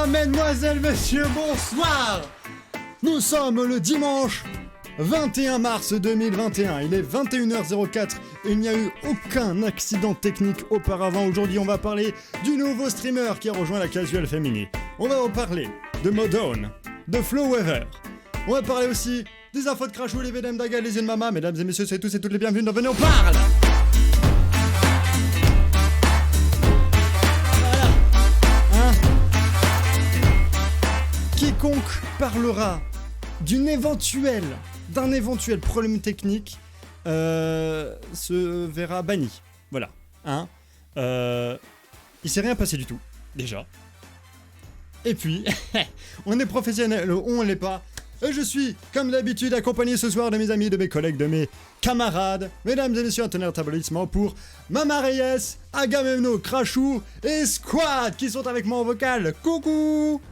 Mesdemoiselles, messieurs, bonsoir. Nous sommes le dimanche 21 mars 2021. Il est 21h04 et il n'y a eu aucun accident technique auparavant. Aujourd'hui, on va parler du nouveau streamer qui a rejoint la Casual Family. On va en parler de Modone, de Flow Weather. On va parler aussi des infos de Crashou, les VDM d'Aga, les yeux de Mama. Mesdames et messieurs, c'est tous et toutes les bienvenus dans Venez on parle. Quiconque parlera d'un éventuel problème technique se verra banni. Voilà. Il s'est rien passé du tout, déjà. Et puis, on est professionnel, on l'est pas. Et je suis, comme d'habitude, accompagné ce soir de mes amis, de mes collègues, de mes camarades. Mesdames et messieurs, un tonnerre d'applaudissements pour Mama Reyes, Agamemno, Crashou et Squad qui sont avec moi en vocal. Coucou!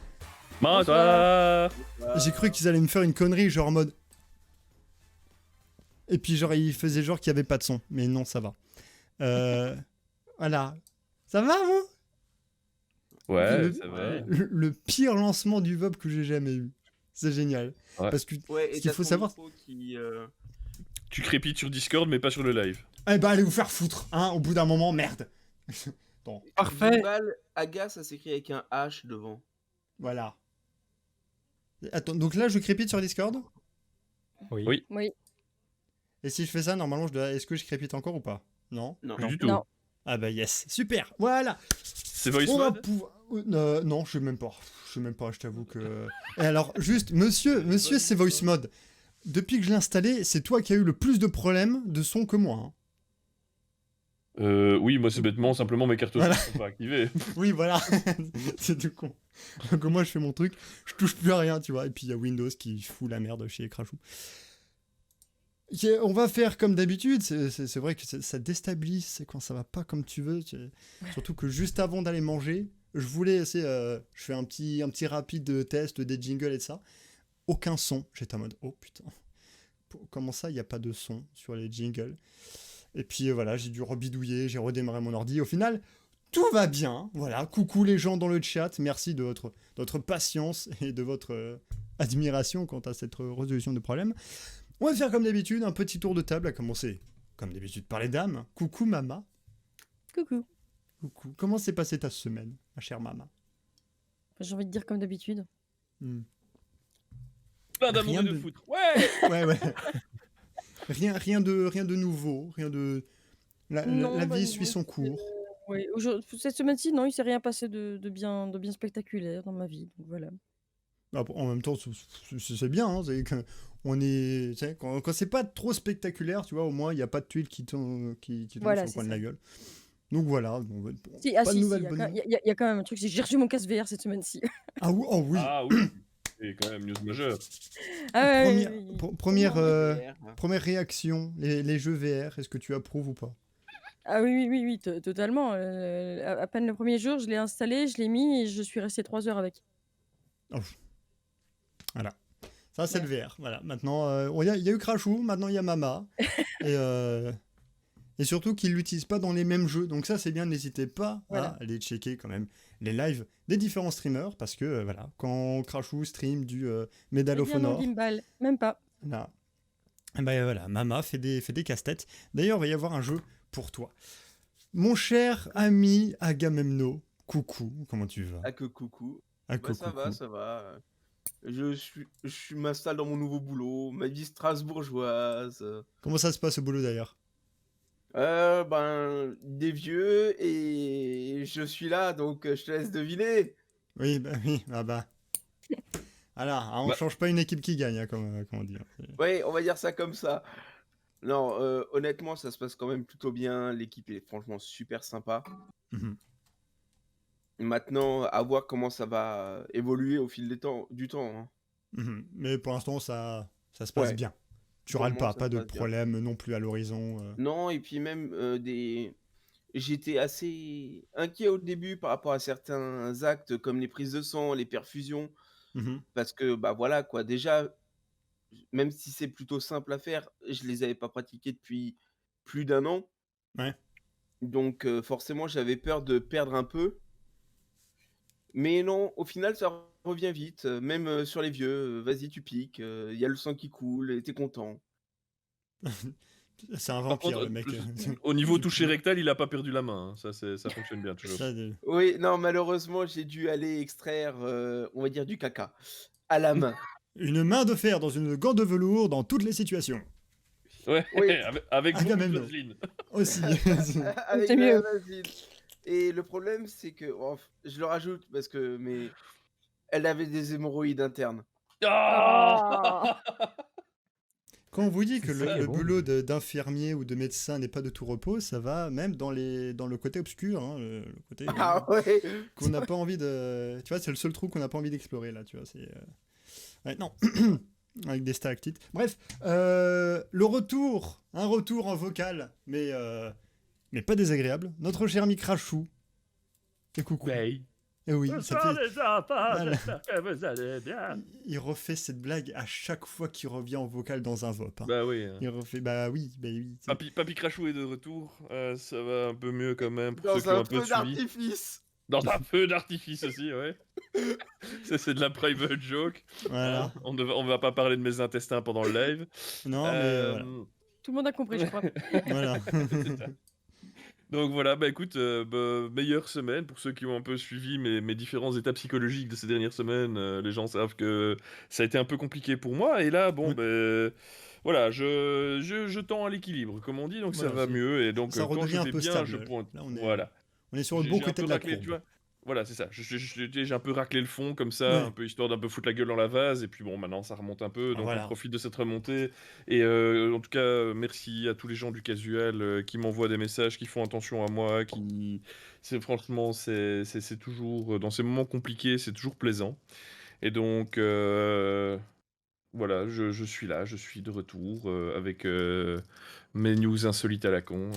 Bonsoir. J'ai cru qu'ils allaient me faire une connerie, genre en mode... Et puis genre, ils faisaient genre qu'il n'y avait pas de son. Mais non, ça va. Voilà. Ça va, vous? Ouais, ça va. Le pire lancement du VOB que j'ai jamais eu. C'est génial. Ouais. Parce que Ouais, ce qu'il faut savoir... Tu crépites sur Discord, mais pas sur le live. Eh ben, allez vous faire foutre, hein, au bout d'un moment, merde. Bon, Parfait. Aga, ça s'écrit avec un H devant. voilà. Attends, donc là, je crépite sur Discord? Oui. Et si je fais ça, normalement, est-ce que je crépite encore ou pas? Non? Non. Plus du tout. Non. Ah bah yes, super, voilà. C'est voice On va mode pouvoir... non, je sais même pas. Je t'avoue que... Et alors, juste, monsieur, c'est voice mode. Depuis que je l'ai installé, c'est toi qui as eu le plus de problèmes de son que moi. Oui, moi c'est bêtement, simplement mes cartes Voilà. sont pas activées. Oui, voilà. C'est tout con. Donc moi, je fais mon truc, je touche plus à rien, tu vois. Et puis il y a Windows qui fout la merde chez Crashou. On va faire comme d'habitude. C'est vrai que ça déstabilise, c'est quand ça va pas comme tu veux. Surtout que juste avant d'aller manger, je voulais essayer. Je fais un petit rapide test des jingles et de ça. Aucun son. J'étais en mode oh putain. Comment ça, il n'y a pas de son sur les jingles? Et puis voilà, j'ai dû rebidouiller, j'ai redémarré mon ordi. Au final, tout va bien. Voilà, coucou les gens dans le chat. Merci de votre patience et de votre admiration quant à cette résolution de problème. On va faire comme d'habitude un petit tour de table, à commencer comme d'habitude par les dames. Coucou Mama. Coucou. Coucou. Comment s'est passée ta semaine, ma chère Mama? J'ai envie de dire comme d'habitude. Plein d'amour Rien et de de- foot. Ouais. Ouais. rien de nouveau, rien de... La vie suit son cours. Oui, cette semaine-ci, non, il s'est rien passé de bien spectaculaire dans ma vie. Donc voilà. En même temps, c'est bien. Hein, quand c'est pas trop spectaculaire, tu vois, au moins, il n'y a pas de tuiles qui tombent Voilà, sur le coin c'est de la ça. gueule. Donc voilà. Bon, Si, pas de il nouvelles y, a bonnes quand- nouvelles. y a quand même un truc, c'est que j'ai reçu mon casque VR cette semaine-ci. Ah oui, oh oui. Ah oui. C'est quand même news majeur. Ah ouais, Première réaction, les jeux VR, est-ce que tu approuves ou pas? Ah oui, totalement. À peine le premier jour, je l'ai installé, je l'ai mis et je suis resté 3 heures avec. Voilà. Ça, c'est le VR. Voilà. Maintenant, il y a eu Crashou, maintenant il y a Mama. et surtout qu'ils ne l'utilisent pas dans les mêmes jeux. Donc ça, c'est bien, n'hésitez pas Voilà. à aller checker quand même les lives des différents streamers. Parce que, voilà, quand Crashou stream du Medal of Eh bien non, Honor, Gimbal, même pas. là, voilà, Mama fait des casse-têtes. D'ailleurs, il va y avoir un jeu pour toi. Mon cher ami Agamemno, coucou, comment tu vas? Ah que coucou. Ah, Bah, ça va, coucou. ça va. Je m'installe dans mon nouveau boulot, ma vie strasbourgeoise. Comment ça se passe au boulot d'ailleurs? Des vieux et je suis là, donc je te laisse deviner. Oui, ah bah. Alors, on Bah. change pas une équipe qui gagne, hein, comme on dit. Ouais, on va dire ça comme ça. Non, honnêtement, ça se passe quand même plutôt bien. L'équipe est franchement super sympa. Mhm. Maintenant, à voir comment ça va évoluer au fil du temps. Hein. Mhm. Mais pour l'instant, ça se passe Ouais. bien. Tu Pour le râles moment, pas, ça pas se de passe bien. problème non plus à l'horizon. Non, et puis même j'étais assez inquiet au début par rapport à certains actes comme les prises de sang, les perfusions, Mhm. parce que bah voilà quoi, déjà, même si c'est plutôt simple à faire, je les avais pas pratiqués depuis plus d'1 an. Ouais. Donc forcément, j'avais peur de perdre un peu. Mais non, au final, ça revient vite, même sur les vieux. Vas-y, tu piques, il y a le sang qui coule et t'es content. C'est un Par vampire, contre, le mec. au niveau toucher rectal, il a pas perdu la main, hein. Ça fonctionne bien toujours. Ça, Oui, non, malheureusement, j'ai dû aller extraire, on va dire, du caca à la main. une main de fer dans une gant de velours dans toutes les situations. Ouais, Oui, avec beaucoup de Agamemnon. vaseline. Aussi. avec C'est de la mieux. vaseline. Et le problème, c'est que, je le rajoute parce que, mais elle avait des hémorroïdes internes. Ah Quand on vous dit que C'est ça qui est le bon. boulot d'infirmier ou de médecin n'est pas de tout repos, ça va même dans le côté obscur, hein, le côté Ah ouais. qu'on n'a pas envie de. Tu vois, c'est le seul trou qu'on n'a pas envie d'explorer là, tu vois. C'est. Ouais, non. Avec des stalactites. Bref, le retour, un retour en vocal, mais pas désagréable. Notre cher Micrachou. Et coucou. Hey. Et oui, ça fait. les enfants, Voilà. j'espère que vous allez bien. Il refait cette blague à chaque fois qu'il revient en vocal dans un VOP. Hein. Bah oui. Il refait. Bah oui. c'est- Papy Crachou est de retour. Ça va un peu mieux quand même pour ceux qui Dans ont un un peu feu suivi. d'artifice. Dans un feu d'artifice aussi, ouais. Ça, c'est de la private joke. Voilà. Hein. On va pas parler de mes intestins pendant le live. Non, mais voilà. Tout le monde a compris, je crois. Voilà. C'est ça. Donc voilà, bah écoute, meilleure semaine pour ceux qui ont un peu suivi mes différents états psychologiques de ces dernières semaines. Les gens savent que ça a été un peu compliqué pour moi. Et là, bon, Oui. ben voilà, je tends à l'équilibre, comme on dit, donc ça Voilà, va mieux. Et donc ça quand redevient je un vais peu bien, stable. je pointe. Là, Voilà. on est sur le J'ai bon un côté peu de la raclé, courbe. tu vois. Voilà, c'est ça. J'ai un peu raclé le fond comme ça, Ouais. un peu histoire d'un peu foutre la gueule dans la vase. Et puis bon, maintenant ça remonte un peu, donc Voilà. on profite de cette remontée. Et en tout cas, merci à tous les gens du casual qui m'envoient des messages, qui font attention à moi, qui, franchement, c'est toujours dans ces moments compliqués, c'est toujours plaisant. Et donc voilà, je suis là, je suis de retour avec mes news insolites à la con.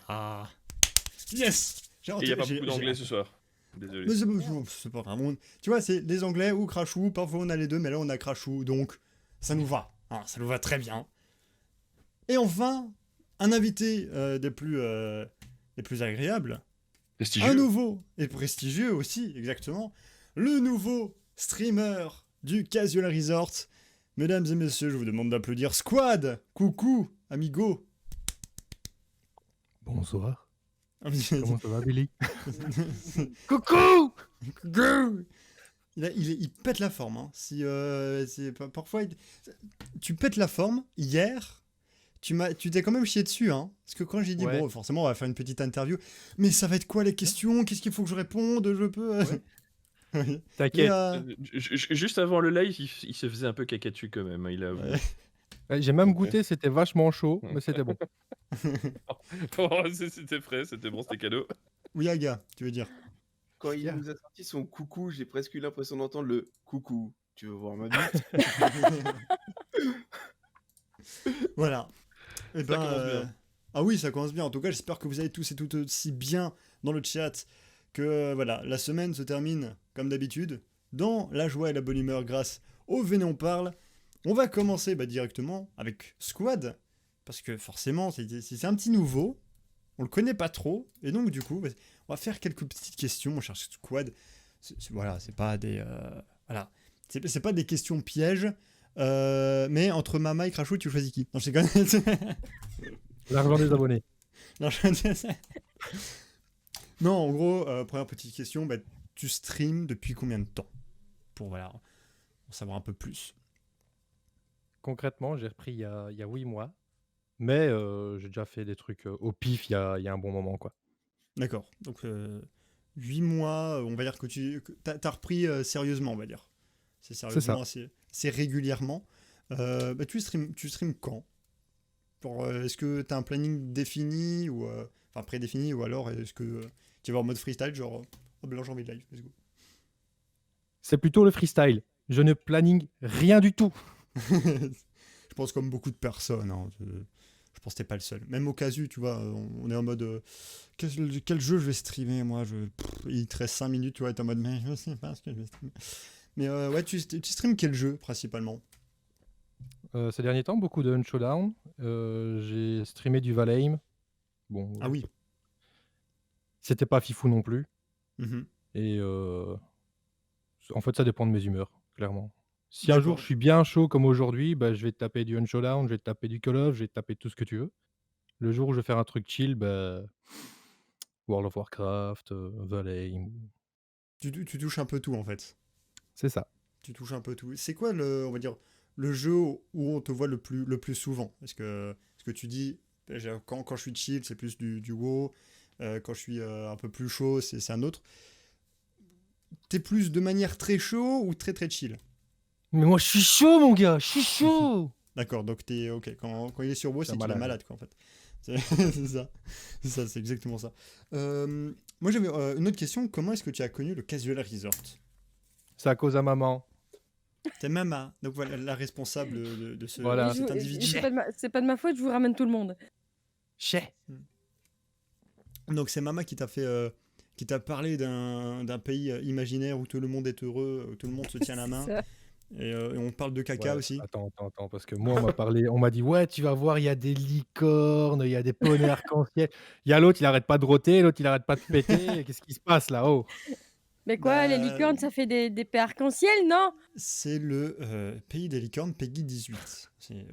Ah. Yes. Et il n'y a pas beaucoup d'anglais ce soir. Désolé. Mais c'est pas grave. Tu vois, c'est les anglais ou Crachou. Parfois on a les deux, mais là on a Crachou. Donc ça nous va. Hein, ça nous va très bien. Et enfin, un invité des plus agréables. Prestigieux. Un nouveau et prestigieux aussi, exactement. Le nouveau streamer du Casual Resort. Mesdames et messieurs, je vous demande d'applaudir Squad. Coucou, amigo. Bonsoir. Ah, Comment ça va, Billy? Coucou. Go. Il pète la forme. Hein. Parfois, tu pètes la forme. Hier, tu t'es quand même chié dessus. Hein. Parce que quand j'ai dit, Ouais. bon, forcément, on va faire une petite interview. Mais ça va être quoi les questions? Qu'est-ce qu'il faut que je réponde? Je peux. Oui. T'inquiète. Juste avant le live, il se faisait un peu caca dessus quand même, hein, il a avoué. Ouais. J'ai même Ok. goûté, c'était vachement chaud, mais c'était bon. Oh, c'était frais, c'était bon, c'était cadeau. Ouyaga, tu veux dire? Quand il nous a sorti son coucou, j'ai presque eu l'impression d'entendre le coucou. Tu veux voir ma bite? Voilà. Et Ça commence bien. Ah oui, ça commence bien. En tout cas, j'espère que vous allez tous et toutes aussi bien dans le chat. Que voilà, la semaine se termine comme d'habitude dans la joie et la bonne humeur grâce au Venez on parle. On va commencer directement avec Squad parce que forcément c'est un petit nouveau. On le connaît pas trop et donc du coup on va faire quelques petites questions. Mon cher Squad, voilà, c'est pas des voilà, c'est pas des questions pièges. Mais entre Mama et Crachou, tu choisis qui? Non, je sais L'argent des abonnés. non, non, en gros, première petite question, tu streams depuis combien de temps? Pour voilà, en savoir un peu plus. Concrètement, j'ai repris il y a 8 mois. Mais j'ai déjà fait des trucs au pif il y a un bon moment, quoi. D'accord, donc 8 mois, on va dire que t'as repris sérieusement, on va dire. C'est sérieusement, c'est régulièrement. Tu streams quand? Est-ce que t'as un planning défini ou enfin prédéfini ou alors est-ce que tu vas en mode freestyle genre oh ben là j'ai envie de live, let's go. C'est plutôt le freestyle. Je ne planning rien du tout. Je pense comme beaucoup de personnes. Hein, je pense que t'es pas le seul. Même au casu, tu vois, on est en mode quel jeu je vais streamer moi il te reste 5 minutes, tu vois, t'es en mode mais je sais pas ce que je vais streamer. Mais ouais, tu streames quel jeu principalement? Ces derniers temps, beaucoup de Showdown. J'ai streamé du Valheim. Bon, Ah oui. c'était pas fifou non plus. Mhm. Et En fait, ça dépend de mes humeurs, clairement. Si un jour D'accord. je suis bien chaud comme aujourd'hui, bah, je vais te taper du Unshowdown, je vais te taper du Call of, je vais te taper tout ce que tu veux. Le jour où je vais faire un truc chill, bah, World of Warcraft, Valheim, Tu touches un peu tout en fait. c'est ça. Tu touches un peu tout. C'est quoi on va dire, le jeu où on te voit le plus souvent? Parce que tu dis, quand je suis chill, c'est plus du WoW. Quand je suis un peu plus chaud, c'est un autre. T'es plus de manière très chaud ou très très chill? Mais moi, je suis chaud, mon gars, je suis chaud! D'accord, donc t'es ok. Quand il est sur WoW, C'est un c'est qu'il est malade. malade, quoi, en fait. C'est c'est ça. C'est ça, c'est exactement ça. Moi, j'avais une autre question. Comment est-ce que tu as connu le Casual Resort? C'est à cause à maman. C'est Mama, donc voilà, la responsable de Voilà. cet individu. C'est pas de ma faute, je vous ramène tout le monde. Chais. Donc c'est Mama qui t'a parlé d'un pays imaginaire où tout le monde est heureux, où tout le monde se tient la main. Ça. Et on parle de caca Ouais, aussi. attends, parce que moi, on m'a dit, ouais, tu vas voir, il y a des licornes, il y a des poneys arc-en-ciel. Il y a l'autre, il arrête pas de roter, l'autre, il arrête pas de péter. Qu'est-ce qui se passe là-haut? Mais quoi, les Bah, licornes, ça fait des paix arc-en-ciel, non? c'est le pays des licornes, Peggy 18. Ouais.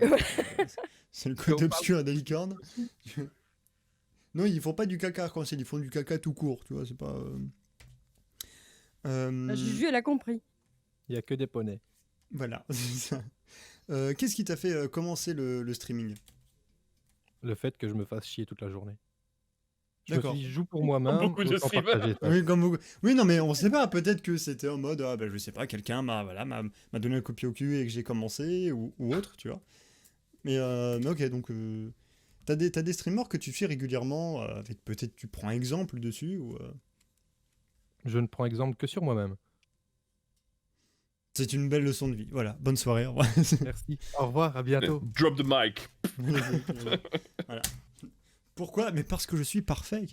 C'est le côté obscur des licornes. Non, ils font pas du caca arc-en-ciel, ils font du caca tout court, tu vois, c'est pas... Juju, elle a compris. Il y a que des poneys. Voilà, c'est ça. Qu'est-ce qui t'a fait commencer le streaming? Le fait que je me fasse chier toute la journée. Je me D'accord. suis dit, je joue pour moi-même, beaucoup de autant streamers. partager ça. Oui, comme beaucoup. Oui, non, mais on sait pas. Peut-être que c'était en mode, ah, bah, je sais pas, quelqu'un m'a donné un coup de pied au cul et que j'ai commencé ou autre, tu vois. Mais ok, donc t'as des streamers que tu suis régulièrement avec peut-être tu prends exemple dessus ou Je ne prends exemple que sur moi-même. c'est une belle leçon de vie. Voilà, bonne soirée. Au revoir. Merci. Au revoir, à bientôt. Drop the mic. Voilà. Pourquoi? Mais parce que je suis parfait.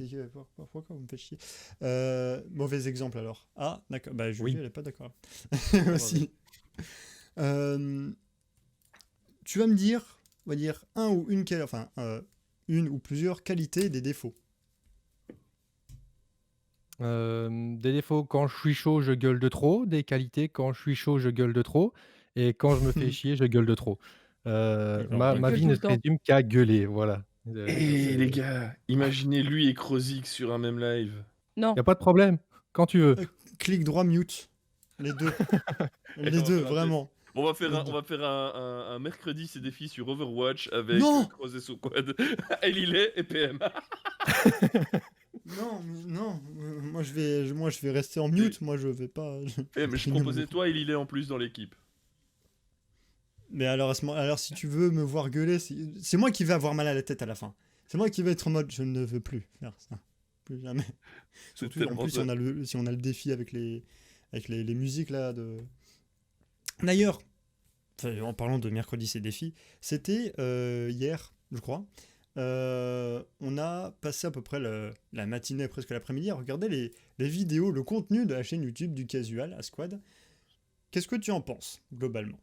Pourquoi vous me faites chier? Mauvais exemple alors. Ah, d'accord. Bah, Julie, Oui. elle est pas d'accord. Aussi. Tu vas me dire, on va dire une ou plusieurs qualités des défauts. Des défauts, quand je suis chaud, je gueule de trop. Des qualités, quand je suis chaud, je gueule de trop. Et quand je me fais chier, je gueule de trop. D'accord. Ma Gueule vie tout ne le se temps. résume qu'à gueuler, voilà. Et les gars, imaginez lui et Krozix sur un même live. Non. Y a pas de problème, quand tu veux. Clic droit mute. Les deux. Les on va deux, faire un vraiment. On va faire, Les un, deux. on va faire un mercredi ces défis sur Overwatch avec Non Cross et Squad, Elilé et PM. Non, moi je vais rester en mute. Moi je vais pas. Eh, mais je proposais toi Elilé en plus dans l'équipe. Mais alors si tu veux me voir gueuler, c'est moi qui vais avoir mal à la tête à la fin. C'est moi qui vais être en mode je ne veux plus faire ça. Plus jamais. Surtout en tellement plus ça. si on a le défi avec les musiques là de. D'ailleurs, en parlant de mercredi c'est défi, c'était hier, je crois. On a passé à peu près la matinée, presque l'après-midi, à regarder les vidéos, le contenu de la chaîne YouTube du Casual à Squad. Qu'est-ce que tu en penses, globalement?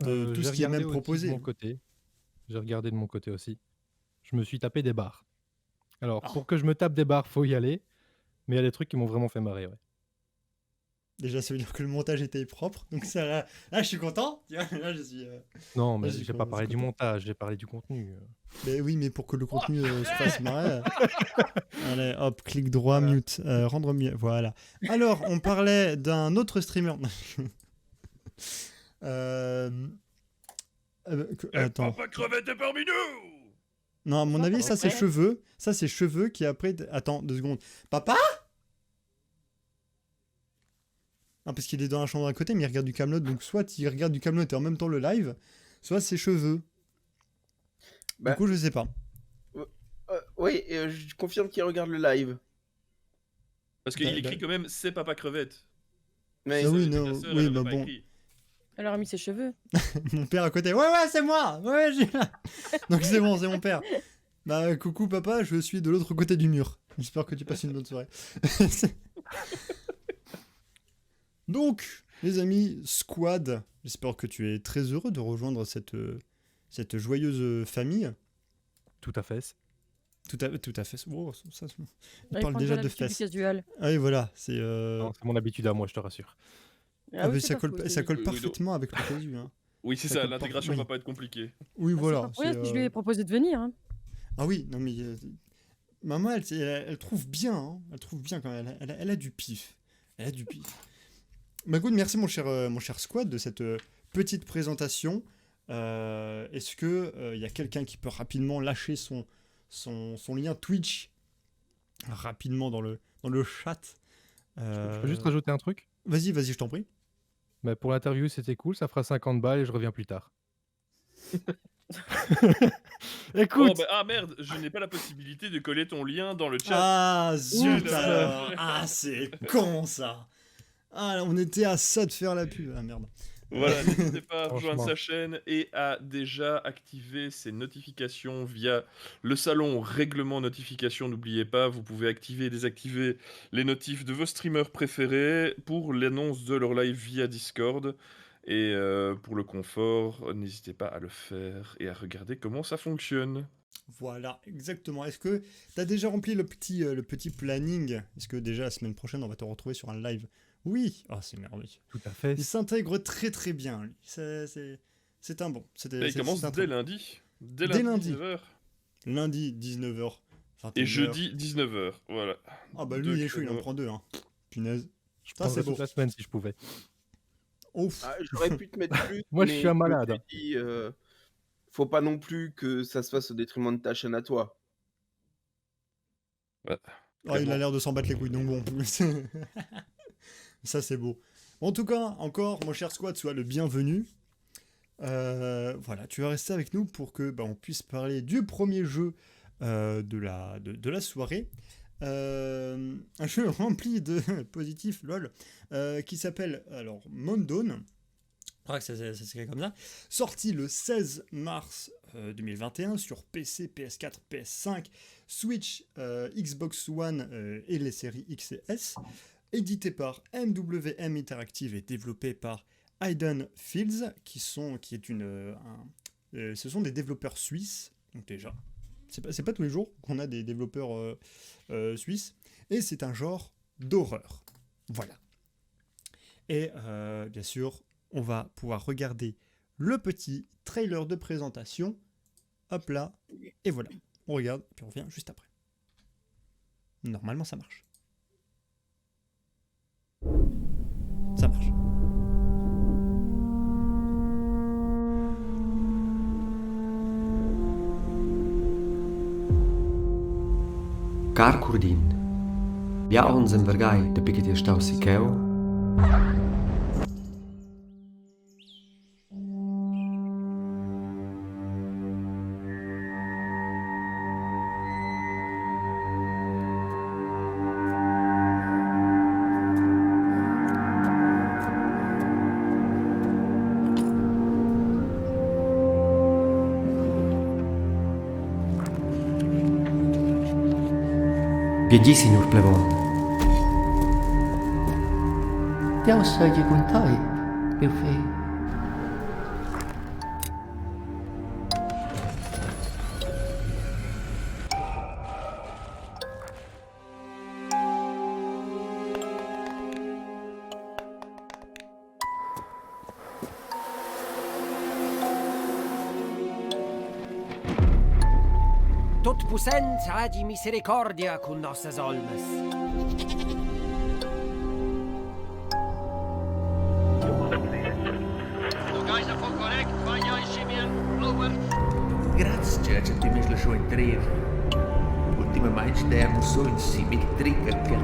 De tout J'ai ce qui est regardé même aussi proposé. de mon côté. J'ai regardé de mon côté aussi. Je me suis tapé des barres. Alors, Ah. pour que je me tape des barres, faut y aller. Mais il y a des trucs qui m'ont vraiment fait marrer, ouais. Déjà, ça veut dire que le montage était propre. Donc ça, là je suis content. Tu vois, là, je suis. Non, mais Vas-y, j'ai pas parlé du content. montage, j'ai parlé du contenu. Mais oui, mais pour que le contenu se fasse marrer. Allez, hop, clic droit, Voilà. mute, rendre mieux. Voilà. Alors, on parlait d'un autre streamer. Attends. Papa Crevette est parmi nous. Non, à mon avis, ça c'est ouais. cheveux. Ça c'est cheveux qui après. Attends, 2 secondes. Papa? Non, parce qu'il est dans la chambre à côté, mais il regarde du Camelot. Donc soit il regarde du Camelot et en même temps le live, soit ses cheveux. Bah, Du coup, je sais pas. oui, je confirme qu'il regarde le live. Parce qu'il Bah, écrit quand même c'est Papa Crevette. Mais Ah oui, Ça, non, la sœur, oui, elle bah avait pas bon. écrit. Elle a remis ses cheveux. Mon père à côté. Ouais, c'est moi. Ouais, j'ai. Donc c'est bon, c'est mon père. Bah coucou papa, je suis de l'autre côté du mur. J'espère que tu passes une bonne soirée. Donc, les amis, Squad, j'espère que tu es très heureux de rejoindre cette joyeuse famille. Tout à fait. Tout à fait. Oh, ça, il Ouais, parle prend déjà de l'habitude du fesses. casual. Ah oui, voilà. C'est. Non, c'est mon habitude à moi, je te rassure. Ah oui, mais c'est ça pas colle, faux, ça c'est colle Oui, oui, parfaitement avec le casu. Hein. Oui, c'est Ça ça, colle l'intégration oui. va pas être compliquée. Oui, Bah, c'est voilà. pas pour rien c'est, que je lui ai proposé de venir, hein. Ah oui, non mais maman, elle trouve bien, hein. Elle trouve bien quand même. Elle a du pif. Elle a du pif. Bah écoute, merci mon cher Squad de cette petite présentation. Est-ce que y a quelqu'un qui peut rapidement lâcher son lien Twitch rapidement dans le chat? Je peux juste rajouter un truc? Vas-y, je t'en prie. Bah, pour l'interview, c'était cool, ça fera 50 balles et je reviens plus tard. Oh, Écoute! bah, ah merde, je n'ai pas la possibilité de coller ton lien dans le chat. Ah zut Oups. alors. Ah c'est con ça. Ah on était à ça de faire la pub. Ah merde. Voilà, n'hésitez pas à rejoindre Franchement. sa chaîne et à déjà activer ses notifications via le salon règlement notification. N'oubliez pas, vous pouvez activer et désactiver les notifs de vos streamers préférés pour l'annonce de leur live via Discord. Et pour le confort, n'hésitez pas à le faire et à regarder comment ça fonctionne. Voilà, exactement. Est-ce que tu as déjà rempli le petit planning? Est-ce que déjà la semaine prochaine, on va te retrouver sur un live? Oui. Ah, c'est merveilleux. Tout à fait. Il s'intègre très très bien, lui. C'est un bon. Et il commence dès lundi. Dès Dès lundi, lundi. 19h. Lundi, 19h. Et jeudi, 19h. Voilà. Ah bah lui, Deux il est chaud, il en créneaux. prend deux. Hein. Punaise. Je Ça, prendrais c'est beau. toute la semaine si je pouvais. Ouf. Ah, j'aurais pu te mettre plus. Moi, je mais suis un je me malade. suis dit, faut pas non plus que ça se fasse au détriment de ta chaîne à toi. Ah, il Clairement. a l'air de s'en battre les couilles, donc bon. Ça, c'est beau. En tout cas, encore, mon cher Squad, sois le bienvenu. Voilà, tu vas rester avec nous pour que on puisse parler du premier jeu de la soirée. Un jeu rempli de positifs, lol, qui s'appelle alors Mondawn. Je crois que ça s'écrit comme ça. Sorti le 16 mars 2021 sur PC, PS4, PS5, Switch, Xbox One et les séries X et S. Édité par MWM Interactive et développé par Hidden Fields, ce sont des développeurs suisses. Donc déjà, c'est pas tous les jours qu'on a des développeurs suisses. Et c'est un genre d'horreur. Voilà. Et bien sûr, on va pouvoir regarder le petit trailer de présentation. Hop là. Et voilà. On regarde, puis on revient juste après. Normalement, ça marche. Ça marche. Car Kurdin, bia ons en vergai de picket je stau si keu. Piedi, signor Plevon. Jau saja kun tai, Jufi. Tot puissent hagi misericordia con nossas almas. Grazie, že ti mi šlo entrar. Ultimamente demos só em si big trigger que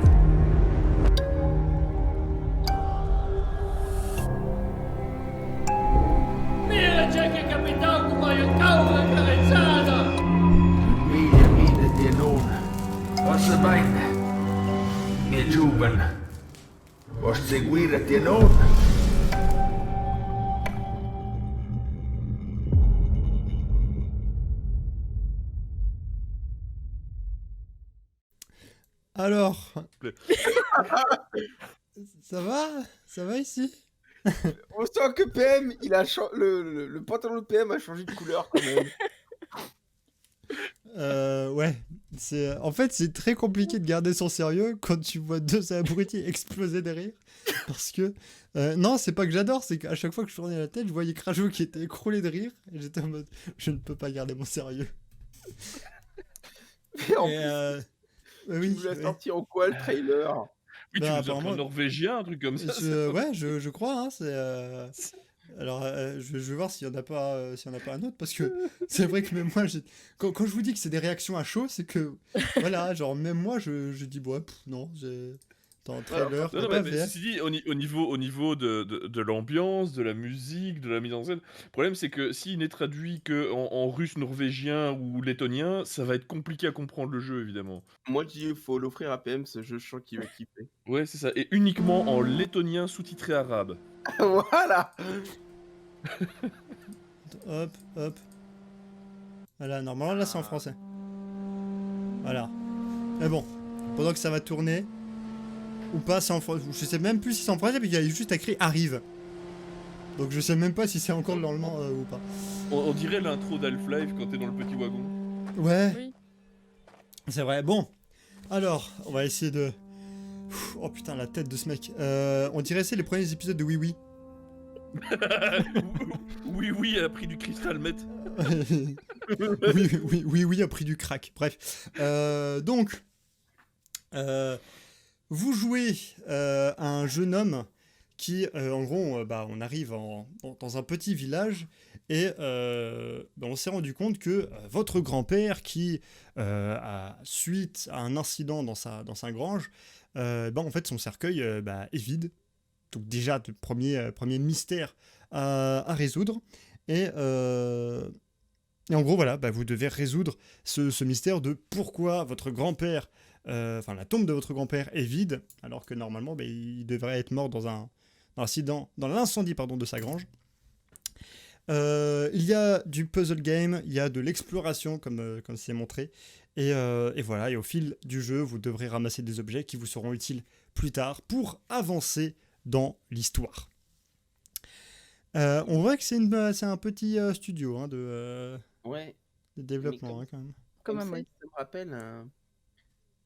Mira, c'è che capitano come il cavolo carezzata! Mia vida de non. Posso bene. Mia giovane. Posso seguire te non? Alors, ça va? Ça va ici? On sent que PM, le pantalon de PM a changé de couleur quand même. Ouais. En fait, c'est très compliqué de garder son sérieux quand tu vois deux abrutis exploser de rire. Parce que, non, c'est pas que j'adore, c'est qu'à chaque fois que je tournais la tête, je voyais Crajou qui était écroulé de rire. Et j'étais en mode, je ne peux pas garder mon sérieux. Et en Et, plus, oui, tu l'as oui. sorti en quoi le trailer? Oui, tu Bah, nous as pris un apparemment, norvégien, un truc comme ça. ouais, je crois, hein, alors, je vais voir s'il y en a pas, s'il y en a pas un autre, parce que c'est vrai que même moi, quand je vous dis que c'est des réactions à chaud, c'est que, voilà, genre, même moi, je dis, ouais, non, Attends, trailer, Non, non, pas mais VF. ceci dit, au niveau de l'ambiance, de la musique, de la mise en scène, le problème c'est que s'il n'est traduit que en russe, norvégien ou lettonien, ça va être compliqué à comprendre le jeu, évidemment. Moi, je dis, il faut l'offrir à PM, ce jeu, je sens qu'il va kiffer. Ouais, c'est ça. Et uniquement en lettonien sous-titré arabe. Voilà! Hop, hop. Voilà, normalement, là, c'est en français. Voilà. Mais bon, pendant que ça va tourner, ou pas, c'est en français. Je sais même plus si c'est en français, puis il y a juste écrit arrive. Donc je sais même pas si c'est encore normalement ou pas. On dirait l'intro d'Half-Life quand t'es dans le petit wagon. Ouais, Oui. c'est vrai. Bon, alors, on va essayer de... Oh putain, la tête de ce mec. On dirait c'est les premiers épisodes de Oui Oui. Oui, elle a pris du cristal, mec. Oui, a pris du crack. Bref. Donc, vous jouez un jeune homme qui, en gros, on arrive dans un petit village et on s'est rendu compte que votre grand-père, qui, suite à un incident dans sa grange, en fait, son cercueil est vide. Donc déjà, le premier mystère à résoudre. Et en gros, voilà, vous devez résoudre ce mystère de pourquoi votre grand-père, la tombe de votre grand-père est vide, alors que normalement, il devrait être mort dans l'incendie de sa grange. Il y a du puzzle game, il y a de l'exploration, comme c'est montré. Et voilà, et au fil du jeu, vous devrez ramasser des objets qui vous seront utiles plus tard pour avancer dans l'histoire. On voit que c'est un petit studio de développement quand même. Comme Comme un ça, mode. ça me rappelle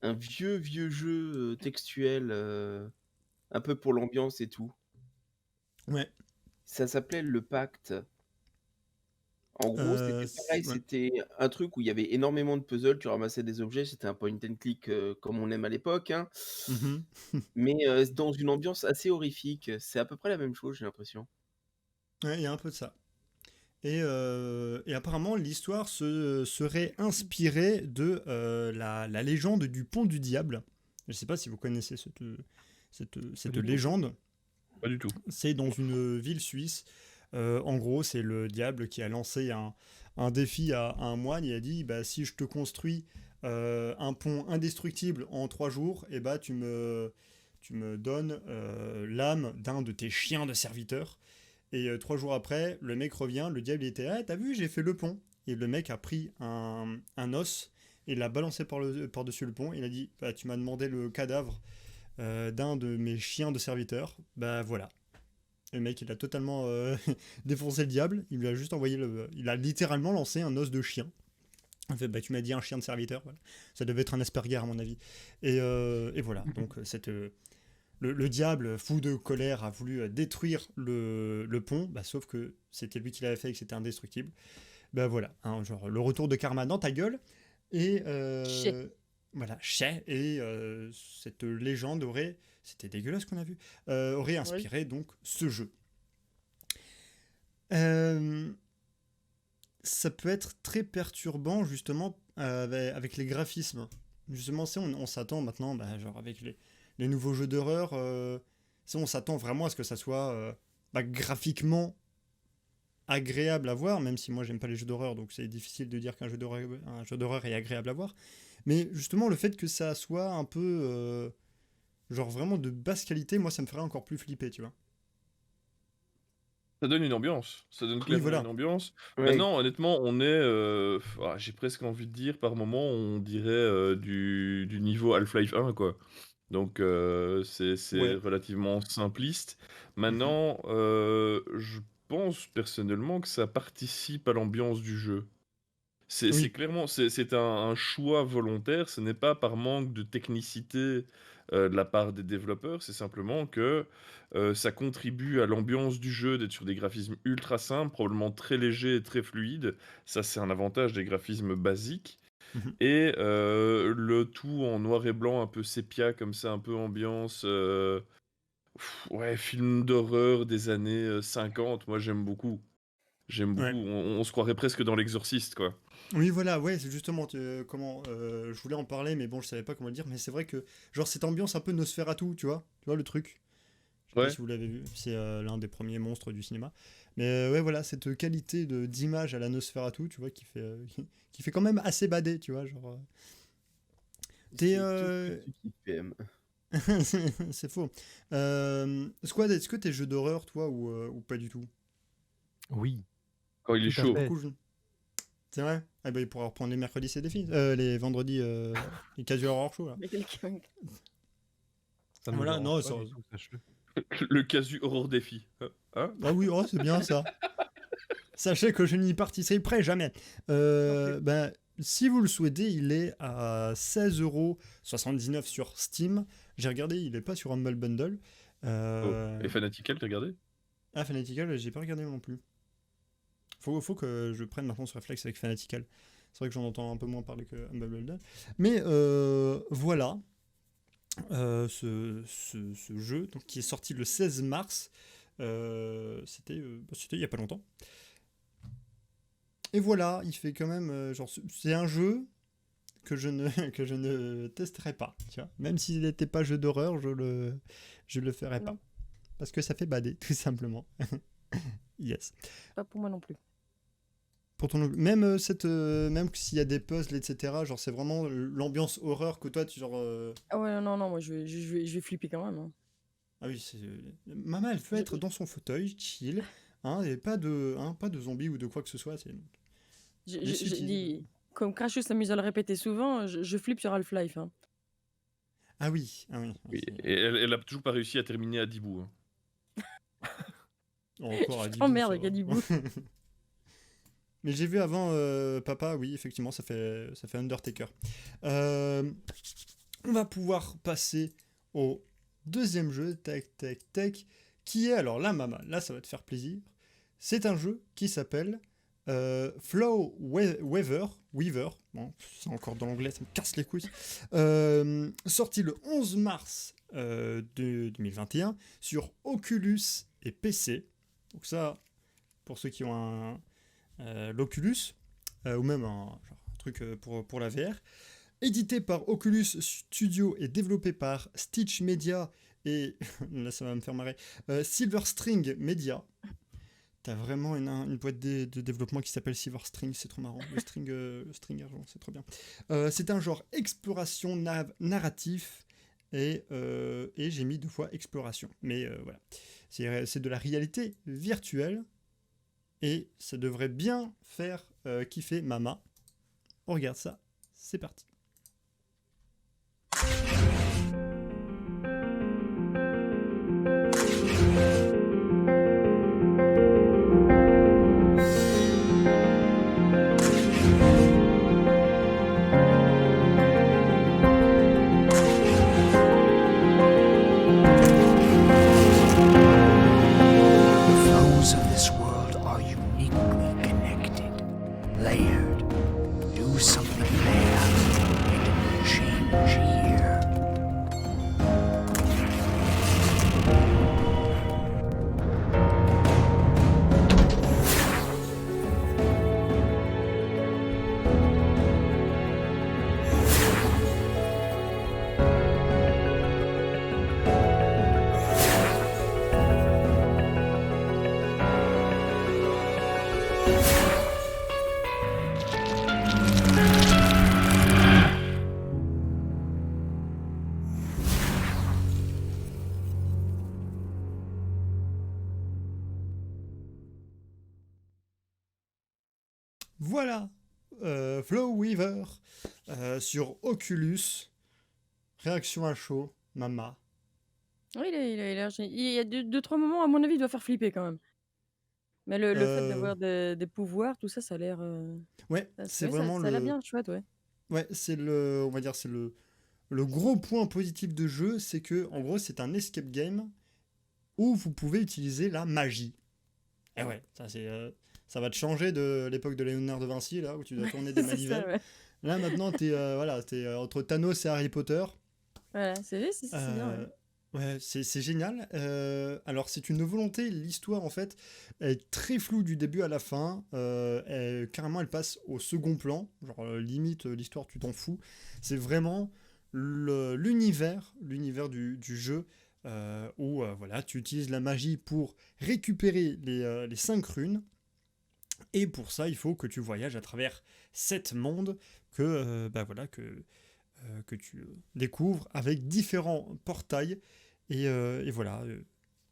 un vieux jeu textuel, un peu pour l'ambiance et tout. Ouais. Ça s'appelait Le Pacte. En gros, c'était pareil, ouais. c'était un truc où il y avait énormément de puzzles, tu ramassais des objets, c'était un point and click comme on aime à l'époque, hein, Mhm. mais dans une ambiance assez horrifique. C'est à peu près la même chose, j'ai l'impression. Ouais, il y a un peu de ça. Et apparemment, l'histoire serait inspirée de la légende du pont du diable. Je ne sais pas si vous connaissez cette légende. Pas du tout. C'est dans une ville suisse. En gros, c'est le diable qui a lancé un défi à un moine. Il a dit, si je te construis un pont indestructible en 3 jours, tu me donnes l'âme d'un de tes chiens de serviteur. Et 3 jours après, le mec revient, le diable était « Ah, t'as vu, j'ai fait le pont !» Et le mec a pris un os et l'a balancé par-dessus le pont. Il a dit « Tu m'as demandé le cadavre d'un de mes chiens de serviteur. Voilà. » Le mec, il a totalement défoncé le diable. Il lui a juste envoyé il a littéralement lancé un os de chien. Il fait « Tu m'as dit un chien de serviteur. » Voilà. Ça devait être un Asperger, à mon avis. Et voilà. Donc, le diable, fou de colère, a voulu détruire le pont, sauf que c'était lui qui l'avait fait et que c'était indestructible. Voilà, hein, genre le retour de karma dans ta gueule. Et voilà, chais. Et cette légende aurait, c'était dégueulasse qu'on a vu, aurait inspiré donc ce jeu. Ça peut être très perturbant justement avec les graphismes. Justement, on s'attend maintenant, genre avec les nouveaux jeux d'horreur, on s'attend vraiment à ce que ça soit graphiquement agréable à voir, même si moi j'aime pas les jeux d'horreur, donc c'est difficile de dire qu'un jeu d'horreur est agréable à voir. Mais justement, le fait que ça soit un peu genre vraiment de basse qualité, moi ça me ferait encore plus flipper, tu vois. Ça donne une ambiance. Ça donne clairement voilà. une ambiance. Ouais. Maintenant, honnêtement, on est... j'ai presque envie de dire, par moment, on dirait du niveau Half-Life 1, quoi. Donc, c'est Ouais. relativement simpliste. Maintenant, je pense personnellement que ça participe à l'ambiance du jeu. C'est Oui. clairement c'est un choix volontaire, ce n'est pas par manque de technicité, de la part des développeurs, c'est simplement que, ça contribue à l'ambiance du jeu d'être sur des graphismes ultra simples, probablement très légers et très fluides. Ça, c'est un avantage des graphismes basiques Mhm. et le tout en noir et blanc un peu sépia comme ça, un peu ambiance, ouais, film d'horreur des années, 50, moi j'aime beaucoup. J'aime beaucoup, Ouais. on se croirait presque dans L'Exorciste, quoi. Oui, voilà, ouais, c'est justement comment je voulais en parler, mais bon, je savais pas comment le dire. Mais c'est vrai que genre cette ambiance un peu Nosferatu, tu vois le truc. Je sais pas Ouais. si vous l'avez vu, c'est l'un des premiers monstres du cinéma. Mais ouais, voilà, cette qualité d'image à la Nosferatu, tu vois, qui fait quand même assez badé, tu vois, genre. T'es C'est tout ce que tu kiffes. c'est faux. Squad, est-ce que t'es jeu d'horreur, toi, ou pas du tout? Oui, Quand il est tout à chaud. fait. Beaucoup, c'est vrai? Ah bah il pourra reprendre les mercredis, c'est des filles. Les vendredis, les casual horror show, là. Il y a quelqu'un. Ça ne me Voilà, dérange non, pas ça. du tout, sache-le. Le casu horror défi. Hein? Ah oui, oh, c'est bien ça. Sachez que je n'y participerai jamais. Non plus. Ben, si vous le souhaitez, il est à 16,79€ sur Steam. J'ai regardé, il est pas sur Humble Bundle. Oh. Euh, Et Fanatical, t'as regardé? Ah, Fanatical, j'ai pas regardé non plus. Faut que je prenne maintenant ce réflexe avec Fanatical. C'est vrai que j'en entends un peu moins parler que Humble Bundle. Mais voilà. Ce jeu donc, qui est sorti le 16 mars. C'était il y a pas longtemps. Et voilà, il fait quand même genre c'est un jeu que je ne que je ne testerai pas, tu vois. Même s'il n'était pas jeu d'horreur, je le ferai pas Non, parce que ça fait bader tout simplement. Yes. pas pour moi non plus. Pour ton même même s'il y a des puzzles etc. genre c'est vraiment l'ambiance horreur que toi tu genre Ah ouais, non, non, moi je vais flipper quand même, hein. ah oui, c'est Maman, elle peut Je- être dans son fauteuil, chill, hein, et pas de zombies ou de quoi que ce soit. je- Mais je- si je tu- dis, comme Crashus s'amuse à le répéter souvent, je flippe sur Half-Life, hein. Ah oui, ah oui. Oui. Et elle a toujours pas réussi à terminer à 10 bouts. Hein. Encore à 10 Oh bouts, merde, ça va. Gadibou. Mais j'ai vu avant Papa, oui, effectivement, ça fait Undertaker. On va pouvoir passer au deuxième jeu, tac, tac, tac, qui est, alors là, Mama, là, ça va te faire plaisir. C'est un jeu qui s'appelle Flow Weaver, bon, c'est encore dans l'anglais, ça me casse les couilles. Sorti le 11 mars de 2021 sur Oculus et PC. Donc ça, pour ceux qui ont l'Oculus, ou même un truc pour la VR. Édité par Oculus Studio et développé par Stitch Media et, là ça va me faire marrer, Silver String Media. T'as vraiment une boîte de développement qui s'appelle Silver String, c'est trop marrant. Le string argent, c'est trop bien. C'est un genre exploration narratif et j'ai mis 2 fois exploration. Mais voilà, c'est de la réalité virtuelle et ça devrait bien faire kiffer Mama. On regarde ça, c'est parti. Voilà, Flow Weaver sur Oculus. Réaction à chaud, Mama. Oui, il y a 2-3 moments, à mon avis, il doit faire flipper quand même. Mais le fait Euh, d'avoir des pouvoirs, tout ça, ça a l'air. ouais, Ça, c'est ouais, ça, vraiment ça a l'air le, bien chouette, ouais. ouais, c'est le, on va dire, c'est le gros point positif de jeu, c'est que, en gros, c'est un escape game où vous pouvez utiliser la magie. Et ouais, ça va te changer de l'époque de Léonard de Vinci, là, où tu dois tourner des C'est ça, manivelles. ouais. Là, maintenant, t'es entre Thanos et Harry Potter. Voilà, c'est bien, ouais. Ouais, c'est génial. Alors, c'est une volonté. L'histoire, en fait, est très floue du début à la fin. Carrément, elle passe au second plan. Genre, limite, l'histoire, tu t'en fous. C'est vraiment l'univers du jeu où voilà, tu utilises la magie pour récupérer les 5 runes. Et pour ça, il faut que tu voyages à travers 7 mondes que tu découvres avec différents portails. Et voilà,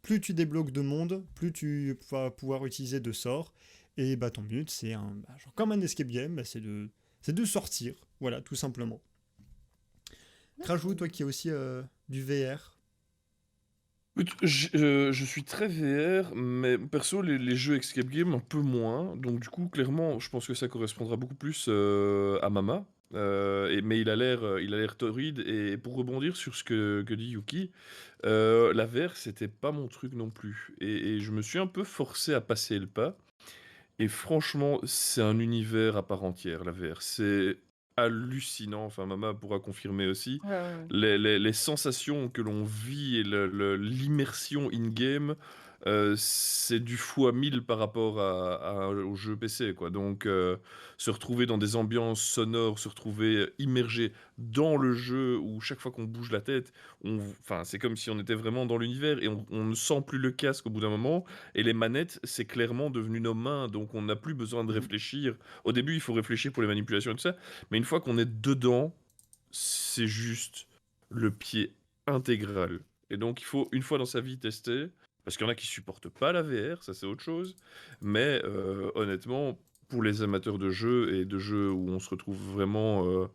plus tu débloques de mondes, plus tu vas pouvoir utiliser de sorts. Et bah, ton but, c'est genre comme un escape game, bah, c'est de sortir. Voilà, tout simplement. Crajou, toi qui es aussi du VR. Écoute, je suis très VR, mais perso, les jeux escape game un peu moins. Donc, du coup, clairement, je pense que ça correspondra beaucoup plus à Mama. Mais il a l'air torride. Et pour rebondir sur ce que dit Yuki, la VR, c'était pas mon truc non plus. Et je me suis un peu forcé à passer le pas. Et franchement, c'est un univers à part entière, la VR. C'est hallucinant. Enfin, Mama pourra confirmer aussi. Ouais, ouais, ouais. Les sensations que l'on vit et l'immersion in-game, c'est du fois 1000 par rapport au jeu PC, quoi. Donc, se retrouver dans des ambiances sonores, se retrouver immergé dans le jeu où chaque fois qu'on bouge la tête, enfin, c'est comme si on était vraiment dans l'univers et on ne sent plus le casque au bout d'un moment. Et les manettes, c'est clairement devenu nos mains, donc on n'a plus besoin de réfléchir. Au début, il faut réfléchir pour les manipulations et tout ça, mais une fois qu'on est dedans, c'est juste le pied intégral. Et donc, il faut une fois dans sa vie tester, parce qu'il y en a qui supportent pas la VR, ça c'est autre chose. Mais honnêtement, pour les amateurs de jeux et de jeux où on se retrouve vraiment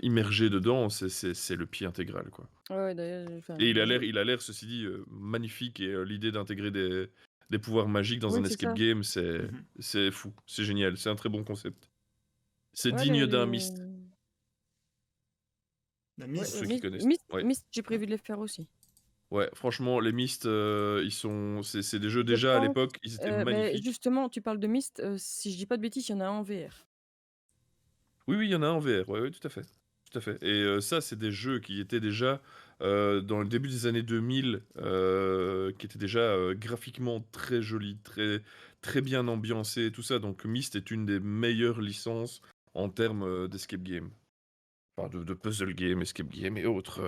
immergé dedans, c'est le pied intégral, quoi. Ouais, d'ailleurs, enfin, Et il a l'air, ceci dit, magnifique. Et l'idée d'intégrer des pouvoirs magiques dans oui, un c'est escape ça. game, c'est fou, c'est génial, c'est un très bon concept. C'est Ouais, digne d'un Myst, La pour ouais, Myst. ceux qui connaissent. Myst, Ouais. Myst, j'ai prévu de les faire aussi. Ouais, franchement, les Myst, c'est des jeux Je déjà à pense, l'époque, ils étaient mais magnifiques. justement, tu parles de Myst, si je dis pas de bêtises, il y en a un en VR. Oui, oui, il y en a un en VR, ouais, ouais, tout à fait. Tout à fait. Et ça, c'est des jeux qui étaient déjà dans le début des années 2000, qui étaient déjà graphiquement très jolis, très, très bien ambiancés, tout ça. Donc Myst est une des meilleures licences en termes d'escape game. Enfin, de puzzle game, escape game et autres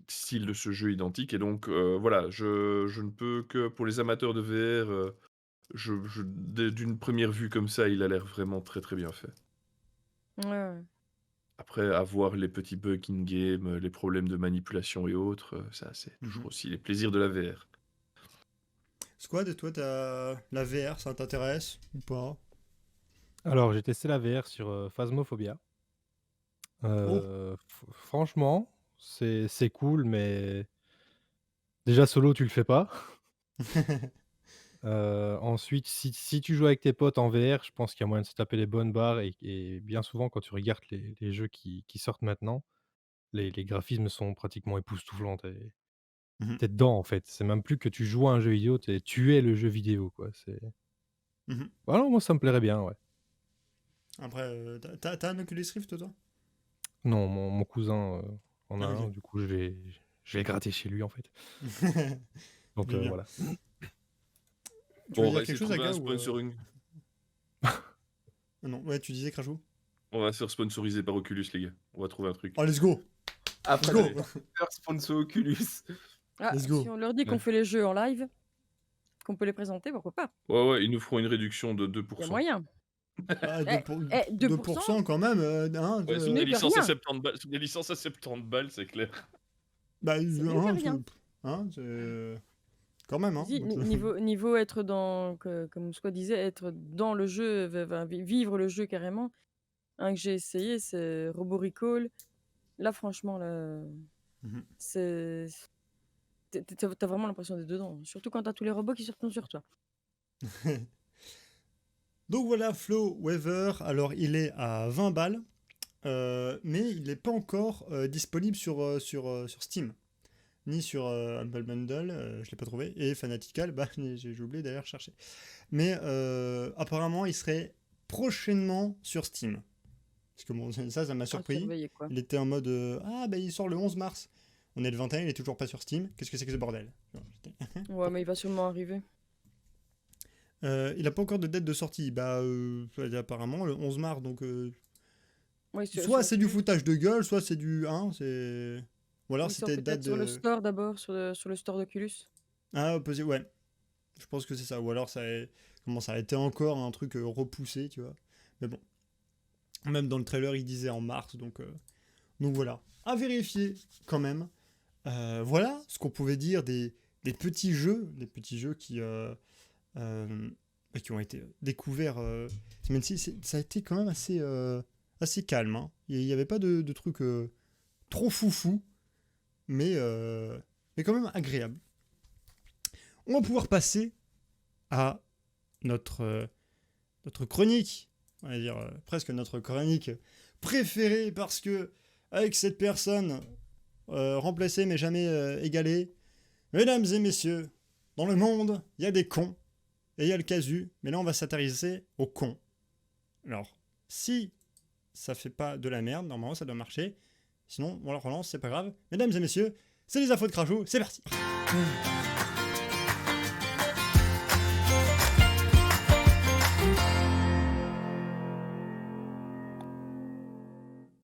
styles de ce jeu identique. Et donc, voilà, je ne peux que, pour les amateurs de VR, d'une première vue comme ça, il a l'air vraiment très très bien fait. Ouais, ouais. Après, avoir les petits bugs in-game, les problèmes de manipulation et autres, ça, c'est toujours aussi les plaisirs de la VR. Squad, toi, la VR, ça t'intéresse ou pas? Alors, j'ai testé la VR sur Phasmophobia. Oh. Franchement, c'est cool, mais déjà solo, tu le fais pas. Ensuite, si tu joues avec tes potes en VR, je pense qu'il y a moyen de se taper les bonnes barres et bien souvent, quand tu regardes les jeux qui sortent maintenant, les graphismes sont pratiquement époustouflants. Mhm. Tu dedans, en fait. C'est même plus que tu joues à un jeu vidéo, tu es le jeu vidéo, quoi. Mhm. Bah non, moi, ça me plairait bien, ouais. Après, t'as un Oculus Rift, toi? Non, mon cousin en a Ah, un, ok. du coup, je l'ai gratté chez lui, en fait. Donc Bien, bien. voilà. Tu Bon, veux on dire va essayer quelque de chose, trouver un Aga, ou sponsoring. Non, ouais, tu disais Crashou? On va se faire sponsoriser par Oculus, les gars. On va trouver un truc. Oh, let's go! Après, Let's le go! sponsor Oculus. Ah, Let's si go! on leur dit qu'on Ouais. fait les jeux en live, qu'on peut les présenter, pourquoi pas? Ouais, ouais, ils nous feront une réduction de Il y a 2%. moyen. Ah, Eh, 2%, 2% quand même, hein, Ouais, sur mieux des que licences à rien. 70 balles, sur des licences à 70 balles, c'est clair. bah, C'est mieux que rien. c'est... Quand même, hein. Si, niveau être dans, comme Squad disait, être dans le jeu, vivre le jeu carrément. Un que j'ai essayé, c'est Robo Recall. Là, franchement, là, Mhm. c'est t'as vraiment l'impression d'être dedans. Surtout quand t'as tous les robots qui se retournent sur toi. Donc voilà, Flow Weather. Alors, il est à 20 balles, mais il n'est pas encore disponible sur Steam, ni sur Humble Bundle, je ne l'ai pas trouvé. Et Fanatical, bah, j'ai oublié d'aller rechercher. Mais apparemment, il serait prochainement sur Steam. Parce que bon, ça m'a À surpris. surveiller, quoi. Il était en mode ah, bah, il sort le 11 mars. On est le 21, il est toujours pas sur Steam. Qu'est-ce que c'est que ce bordel? Ouais, mais il va sûrement arriver. Il n'a pas encore de date de sortie. Bah, apparemment, le 11 mars, donc. Ouais, Soit c'est du foutage de gueule, soit c'est du. Hein, c'est. Ou alors il sort c'était date peut-être sur le de. store d'abord, sur le store d'Oculus. Ah, ouais. Je pense que c'est ça. Ou alors ça a été encore un truc repoussé, tu vois. Mais bon. Même dans le trailer, il disait en mars, donc voilà. À vérifier quand même. Voilà ce qu'on pouvait dire des petits jeux. Des petits jeux qui ont été découverts. Même si ça a été quand même assez calme. Hein. Il n'y avait pas de trucs trop foufou, mais quand même agréable. On va pouvoir passer à notre chronique. On va dire presque notre chronique préférée, parce que avec cette personne remplacée mais jamais égalée, mesdames et messieurs, dans le monde, il y a des cons. Et il y a le casu, mais là on va s'intéresser aux cons. Alors, si ça fait pas de la merde, normalement ça doit marcher. Sinon, on la relance, c'est pas grave. Mesdames et messieurs, c'est les infos de Crachou, c'est parti.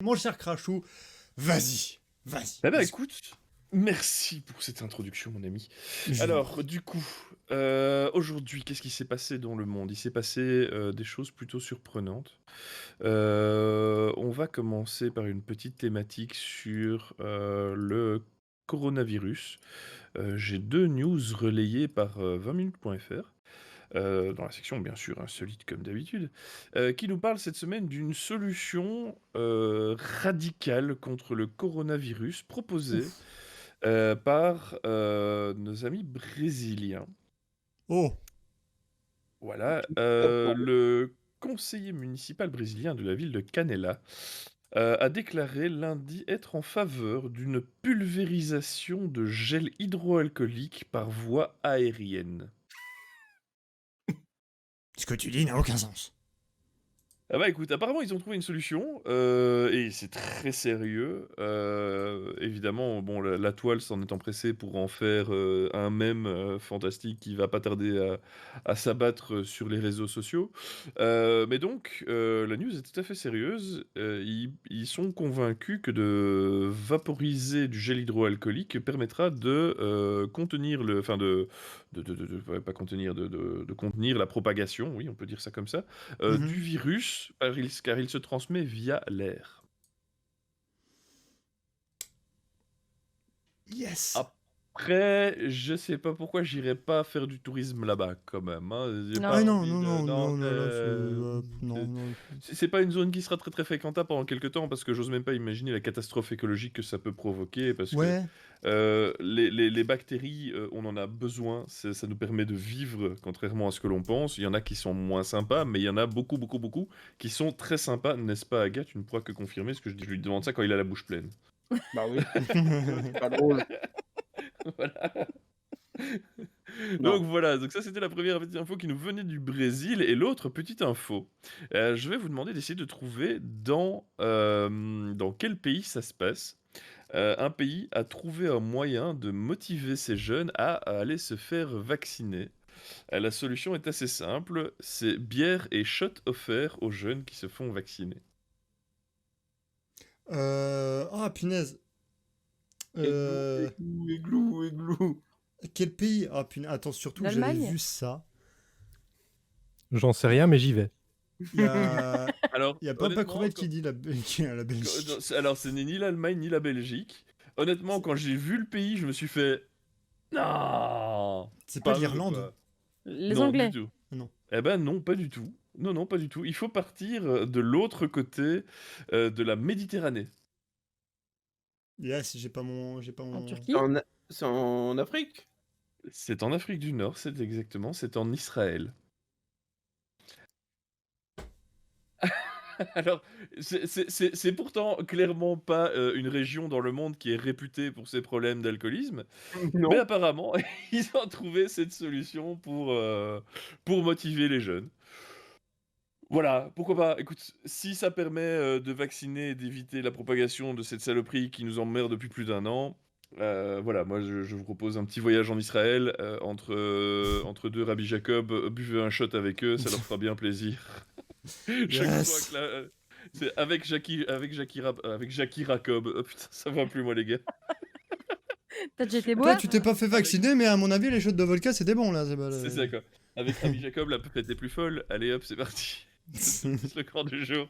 Mon cher Crachou, vas-y. Eh ben écoute, merci pour cette introduction, mon ami. Alors, du coup, aujourd'hui, qu'est-ce qui s'est passé dans le monde? Il s'est passé des choses plutôt surprenantes. On va commencer par une petite thématique sur le coronavirus. J'ai 2 news relayées par 20minutes.fr. Dans la section bien sûr insolite comme d'habitude, qui nous parle cette semaine d'une solution radicale contre le coronavirus proposée par nos amis brésiliens. Oh, Voilà, le conseiller municipal brésilien de la ville de Canela a déclaré lundi être en faveur d'une pulvérisation de gel hydroalcoolique par voie aérienne. ce que tu dis n'a aucun sens. Ah bah écoute, apparemment ils ont trouvé une solution, et c'est très sérieux. Évidemment, bon, la toile s'en est empressée pour en faire un mème fantastique qui va pas tarder à s'abattre sur les réseaux sociaux. Mais donc, la news est tout à fait sérieuse. Ils sont convaincus que de vaporiser du gel hydroalcoolique permettra de contenir enfin ouais, pas contenir, de contenir la propagation, oui, on peut dire ça comme ça, du virus, car il se transmet via l'air. Yes. Après, je sais pas pourquoi j'irais pas faire du tourisme là-bas, quand même. Hein. J'ai Non. pas Ah non, envie non, de- non, non, non, non, non, non. c'est pas une zone qui sera très très fréquentable pendant quelques temps, parce que j'ose même pas imaginer la catastrophe écologique que ça peut provoquer, parce que Ouais, les bactéries, on en a besoin, ça nous permet de vivre, contrairement à ce que l'on pense. Il y en a qui sont moins sympas, mais il y en a beaucoup qui sont très sympas, n'est-ce pas, Agathe? Tu ne pourras que confirmer ce que je dis. Je lui demande ça quand il a la bouche pleine. Bah oui, c'est pas drôle. Voilà. Non. Donc voilà, donc ça c'était la première petite info qui nous venait du Brésil. Et l'autre petite info, je vais vous demander d'essayer de trouver dans quel pays ça se passe. Un pays a trouvé un moyen de motiver ces jeunes à aller se faire vacciner. La solution est assez simple, c'est bière et shot offerts aux jeunes qui se font vacciner. Ah, punaise. Églou. Quel pays? Ah, punaise. Attends, surtout, j'avais L'Allemagne? vu ça. J'en sais rien, mais j'y vais. Il y a, Alors, il y a Papa honnêtement, Crouvette qui dit la Belgique. alors ce n'est ni l'Allemagne ni la Belgique. Honnêtement, quand j'ai vu le pays, je me suis fait... Non, C'est pas eux, l'Irlande? quoi. Les Non, Anglais. du tout. Non. Eh ben non, pas du tout. Non, pas du tout. Il faut partir de l'autre côté de la Méditerranée. Yes, j'ai pas mon. En Turquie? C'est en Afrique? C'est en Afrique du Nord, c'est en Israël. Alors, c'est pourtant clairement pas une région dans le monde qui est réputée pour ses problèmes d'alcoolisme, mais Non. apparemment, ils ont trouvé cette solution pour motiver les jeunes. Voilà, pourquoi pas. Écoute, si ça permet de vacciner et d'éviter la propagation de cette saloperie qui nous emmerde depuis plus d'1 an, voilà, moi je vous propose un petit voyage en Israël entre deux Rabbi Jacob, buvez un shot avec eux, ça leur fera bien plaisir. Chaque fois Yes. que c'est avec Jackie Racob. Oh putain, ça va plus moi les gars. T'as déjà été Toi, boire? tu t'es pas fait vacciner, mais à mon avis, les shots de vodka, c'était bon là. C'est pas C'est ça quoi. Avec Rabbi Jacob, la peuplette est plus folle. Allez hop, c'est parti. C'est le corps du jour.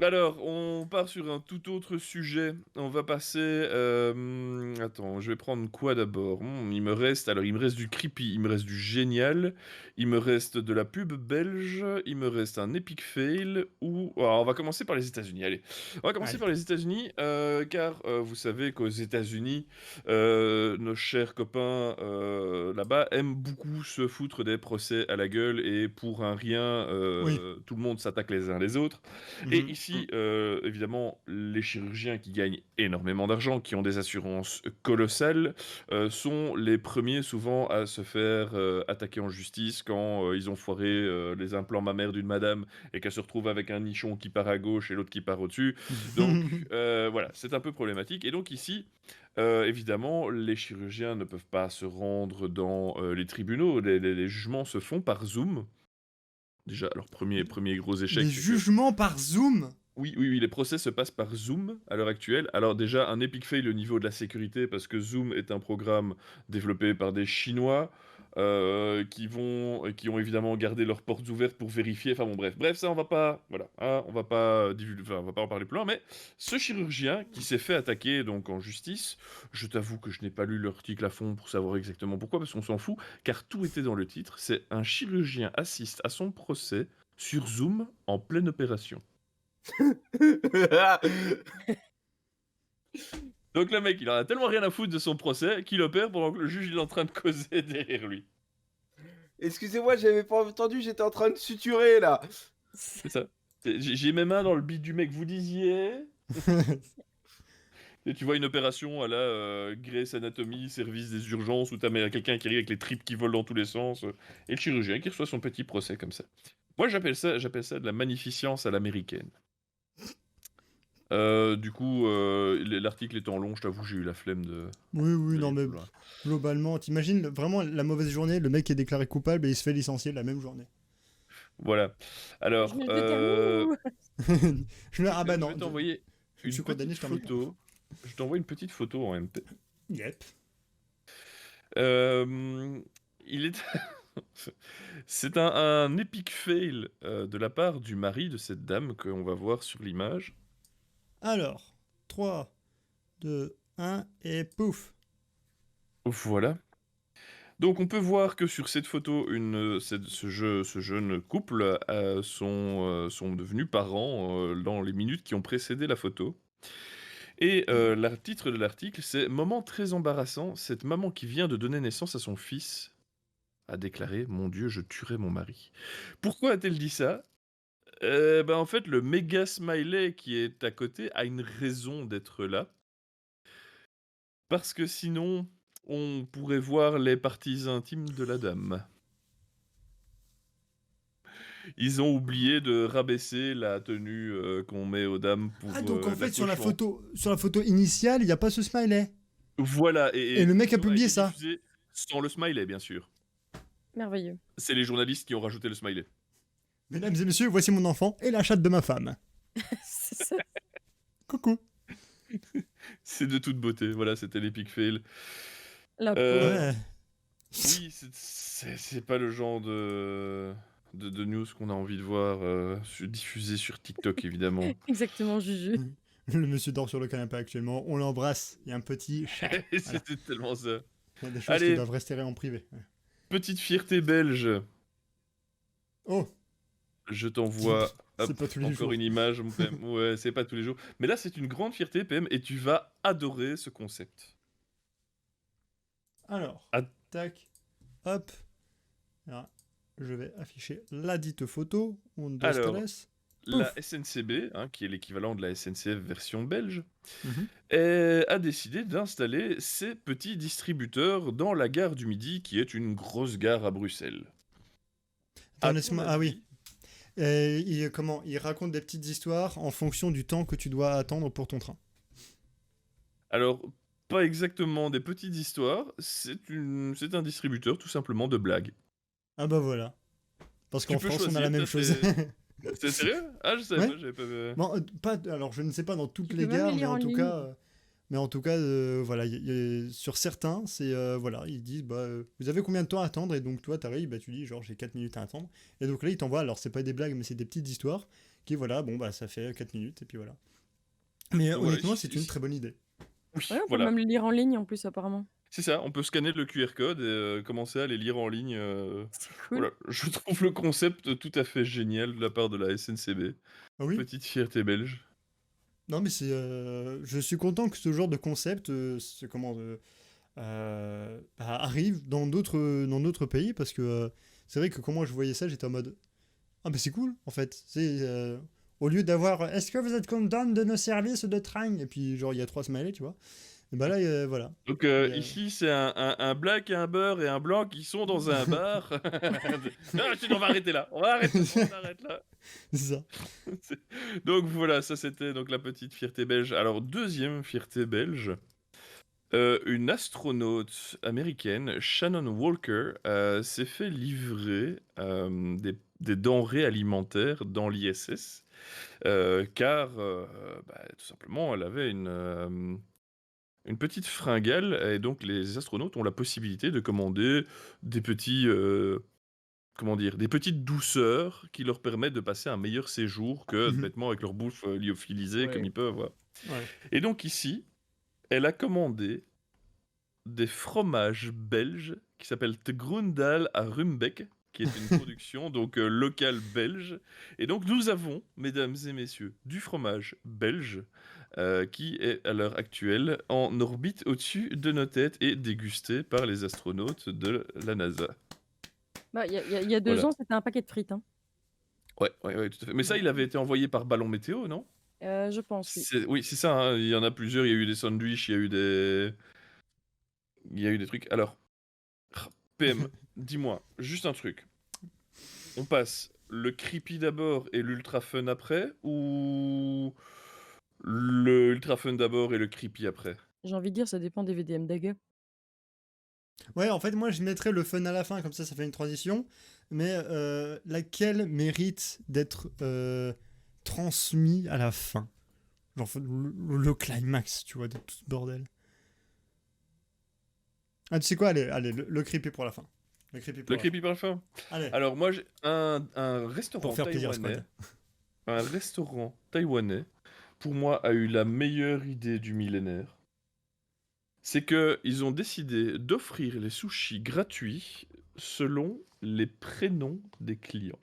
Alors, on part sur un tout autre sujet. On va passer. Attends, je vais prendre quoi d'abord? Il me reste du creepy, il me reste du génial, il me reste de la pub belge, il me reste un epic fail. Alors, on va commencer par les États-Unis. Allez, on va commencer Allez. par les États-Unis, car vous savez qu'aux États-Unis, nos chers copains là-bas aiment beaucoup se foutre des procès à la gueule et pour un rien, Oui. tout le monde s'attaque les uns les autres. Et ici, évidemment, les chirurgiens qui gagnent énormément d'argent, qui ont des assurances colossales, sont les premiers souvent à se faire attaquer en justice quand ils ont foiré les implants mammaires d'une madame et qu'elle se retrouve avec un nichon qui part à gauche et l'autre qui part au-dessus. Donc voilà, c'est un peu problématique. Et donc ici, évidemment, les chirurgiens ne peuvent pas se rendre dans les tribunaux. Les jugements se font par Zoom. Déjà, alors premier gros échec. Les c'est que- jugements par Zoom. Oui, les procès se passent par Zoom à l'heure actuelle. Alors déjà, un epic fail au niveau de la sécurité, parce que Zoom est un programme développé par des Chinois qui ont évidemment gardé leurs portes ouvertes pour vérifier. Enfin bon, bref, ça on va pas, voilà, hein, on va pas on va pas en parler plus loin. Mais ce chirurgien qui s'est fait attaquer donc en justice, je t'avoue que je n'ai pas lu l'article à fond pour savoir exactement pourquoi, parce qu'on s'en fout, car tout était dans le titre. C'est un chirurgien assiste à son procès sur Zoom en pleine opération. Donc le mec, il en a tellement rien à foutre de son procès qu'il opère pendant que le juge il est en train de causer derrière lui. Excusez-moi, j'avais pas entendu, j'étais en train de suturer là. C'est ça. J'ai mes mains dans le bide du mec, vous disiez. Et tu vois une opération à la Grey's Anatomy, service des urgences, où t'as quelqu'un qui arrive avec les tripes qui volent dans tous les sens, et le chirurgien qui reçoit son petit procès comme ça. Moi j'appelle ça de la magnificence à l'américaine. Du coup, l'article étant long, je t'avoue, j'ai eu la flemme de... Oui, de non, lire mais plus loin. globalement, t'imagines vraiment la mauvaise journée, le mec est déclaré coupable et il se fait licencier la même journée. Voilà. Alors, Je me détermine. Ah bah je non. vais t'envoyer je une suis condamné, petite je t'emmène pas. photo. Je t'envoie une petite photo en MP. Yep. Il est... C'est un epic fail de la part du mari de cette dame qu'on va voir sur l'image. Alors, 3, 2, 1 et pouf. Voilà. Donc on peut voir que sur cette photo, ce jeune couple sont devenus parents dans les minutes qui ont précédé la photo. Et le titre de l'article, c'est « Moment très embarrassant, cette maman qui vient de donner naissance à son fils a déclaré « Mon Dieu, je tuerai mon mari ». Pourquoi a-t-elle dit ça? En fait, le méga smiley qui est à côté a une raison d'être là. Parce que sinon, on pourrait voir les parties intimes de la dame. Ils ont oublié de rabaisser la tenue qu'on met aux dames pour Ah, donc en fait, sur la l'accouchement. photo initiale, il n'y a pas ce smiley. Voilà, Et le mec a tout publié été ça. diffusé sans le smiley, bien sûr. Merveilleux. C'est les journalistes qui ont rajouté le smiley. Mesdames et messieurs, voici mon enfant et la chatte de ma femme. C'est ça. Coucou. C'est de toute beauté. Voilà, c'était l'epic fail. La Euh, Ouais. Oui, c'est pas le genre de news qu'on a envie de voir diffusé sur TikTok, évidemment. Exactement, Juju. Le monsieur dort sur le canapé actuellement. On l'embrasse. Il y a un petit chat. Voilà. C'était tellement ça. Il y a des choses Allez. qui doivent rester en privé. Ouais. Petite fierté belge. Oh. Je t'envoie C'est pas tous les encore jours. une image, mon PM. Ouais, c'est pas tous les jours. Mais là, c'est une grande fierté, PM, et tu vas adorer ce concept. Alors, Ah. tac, hop. Là, je vais afficher la dite photo. Un, deux, Alors, tres. la Pouf. SNCB, qui est l'équivalent de la SNCF version belge, Mhm. a décidé d'installer ses petits distributeurs dans la gare du Midi, qui est une grosse gare à Bruxelles. Attends, À ton laisse-moi. Ah oui. avis, Il raconte des petites histoires en fonction du temps que tu dois attendre pour ton train. alors, pas exactement des petites histoires, c'est un distributeur tout simplement de blagues. Ah bah voilà. Parce Tu qu'en peux France, on a choisir, la même ça, chose. C'est sérieux? Ah, je savais Ouais. pas, j'avais pas vu. Bon, alors je ne sais pas dans toutes Tu les peux même gares, les mais lire en en tout ligne. cas, voilà, sur certains, c'est voilà, ils disent bah vous avez combien de temps à attendre et donc toi t'arrives, bah tu dis genre j'ai 4 minutes à attendre et donc là ils t'envoient, alors c'est pas des blagues mais c'est des petites histoires qui voilà, bon bah ça fait 4 minutes et puis voilà. Mais Donc voilà, honnêtement, ici- c'est une ici- très bonne idée. Oui, Ouais, on peut voilà. même le lire en ligne en plus, apparemment. C'est ça, on peut scanner le QR code et commencer à les lire en ligne. C'est cool. Voilà, je trouve le concept tout à fait génial de la part de la SNCB. Ah oui. Petite fierté belge. Non mais c'est je suis content que ce genre de concept arrive dans d'autres pays parce que c'est vrai que quand moi je voyais ça, j'étais en mode ah bah c'est cool en fait. C'est au lieu d'avoir est-ce que vous êtes content de nos services de train et puis genre il y a 3 smileys, tu vois. Et bah là voilà. Donc Et, ici, c'est un black, un beurre et un blanc qui sont dans un bar. Non, sinon, on va arrêter là. On arrête là. c'est ça. Donc voilà, ça c'était donc la petite fierté belge. Alors, deuxième fierté belge. Une astronaute américaine, Shannon Walker, s'est fait livrer des denrées alimentaires dans l'ISS, car tout simplement, elle avait une petite fringale, et donc les astronautes ont la possibilité de commander des petits, des petites douceurs qui leur permettent de passer un meilleur séjour que Mhm. bêtement avec leur bouffe lyophilisée comme Ouais. ils peuvent. Voilà. Ouais. Et donc ici, elle a commandé des fromages belges qui s'appellent Te Groendal à Rumbeck, qui est une production donc locale belge. Et donc nous avons, mesdames et messieurs, du fromage belge qui est à l'heure actuelle en orbite au-dessus de nos têtes et dégusté par les astronautes de la NASA. Bah, il y a 2 Voilà. ans, c'était un paquet de frites. Hein. Ouais, tout à fait. Mais ça, il avait été envoyé par ballon météo, non? Je pense, oui. Oui, c'est ça, hein. Il y en a plusieurs. Il y a eu des sandwichs, il y a eu des trucs. Alors, PM, dis-moi, juste un truc. On passe le creepy d'abord et l'ultra fun après, ou le ultra fun d'abord et le creepy après? J'ai envie de dire, ça dépend des VDM Dagger. Ouais, en fait, moi je mettrais le fun à la fin, comme ça fait une transition. Mais laquelle mérite d'être transmis à la fin? Genre le climax, tu vois, de tout ce bordel. Ah, tu sais quoi? Allez, le creepy pour la fin. Le creepy pour Le la creepy par la fin? fin. Allez, Alors moi, j'ai un restaurant pour faire plaisir à taïwanais. Squad. Un restaurant taïwanais, pour moi, a eu la meilleure idée du millénaire. C'est que ils ont décidé d'offrir les sushis gratuits selon les prénoms des clients.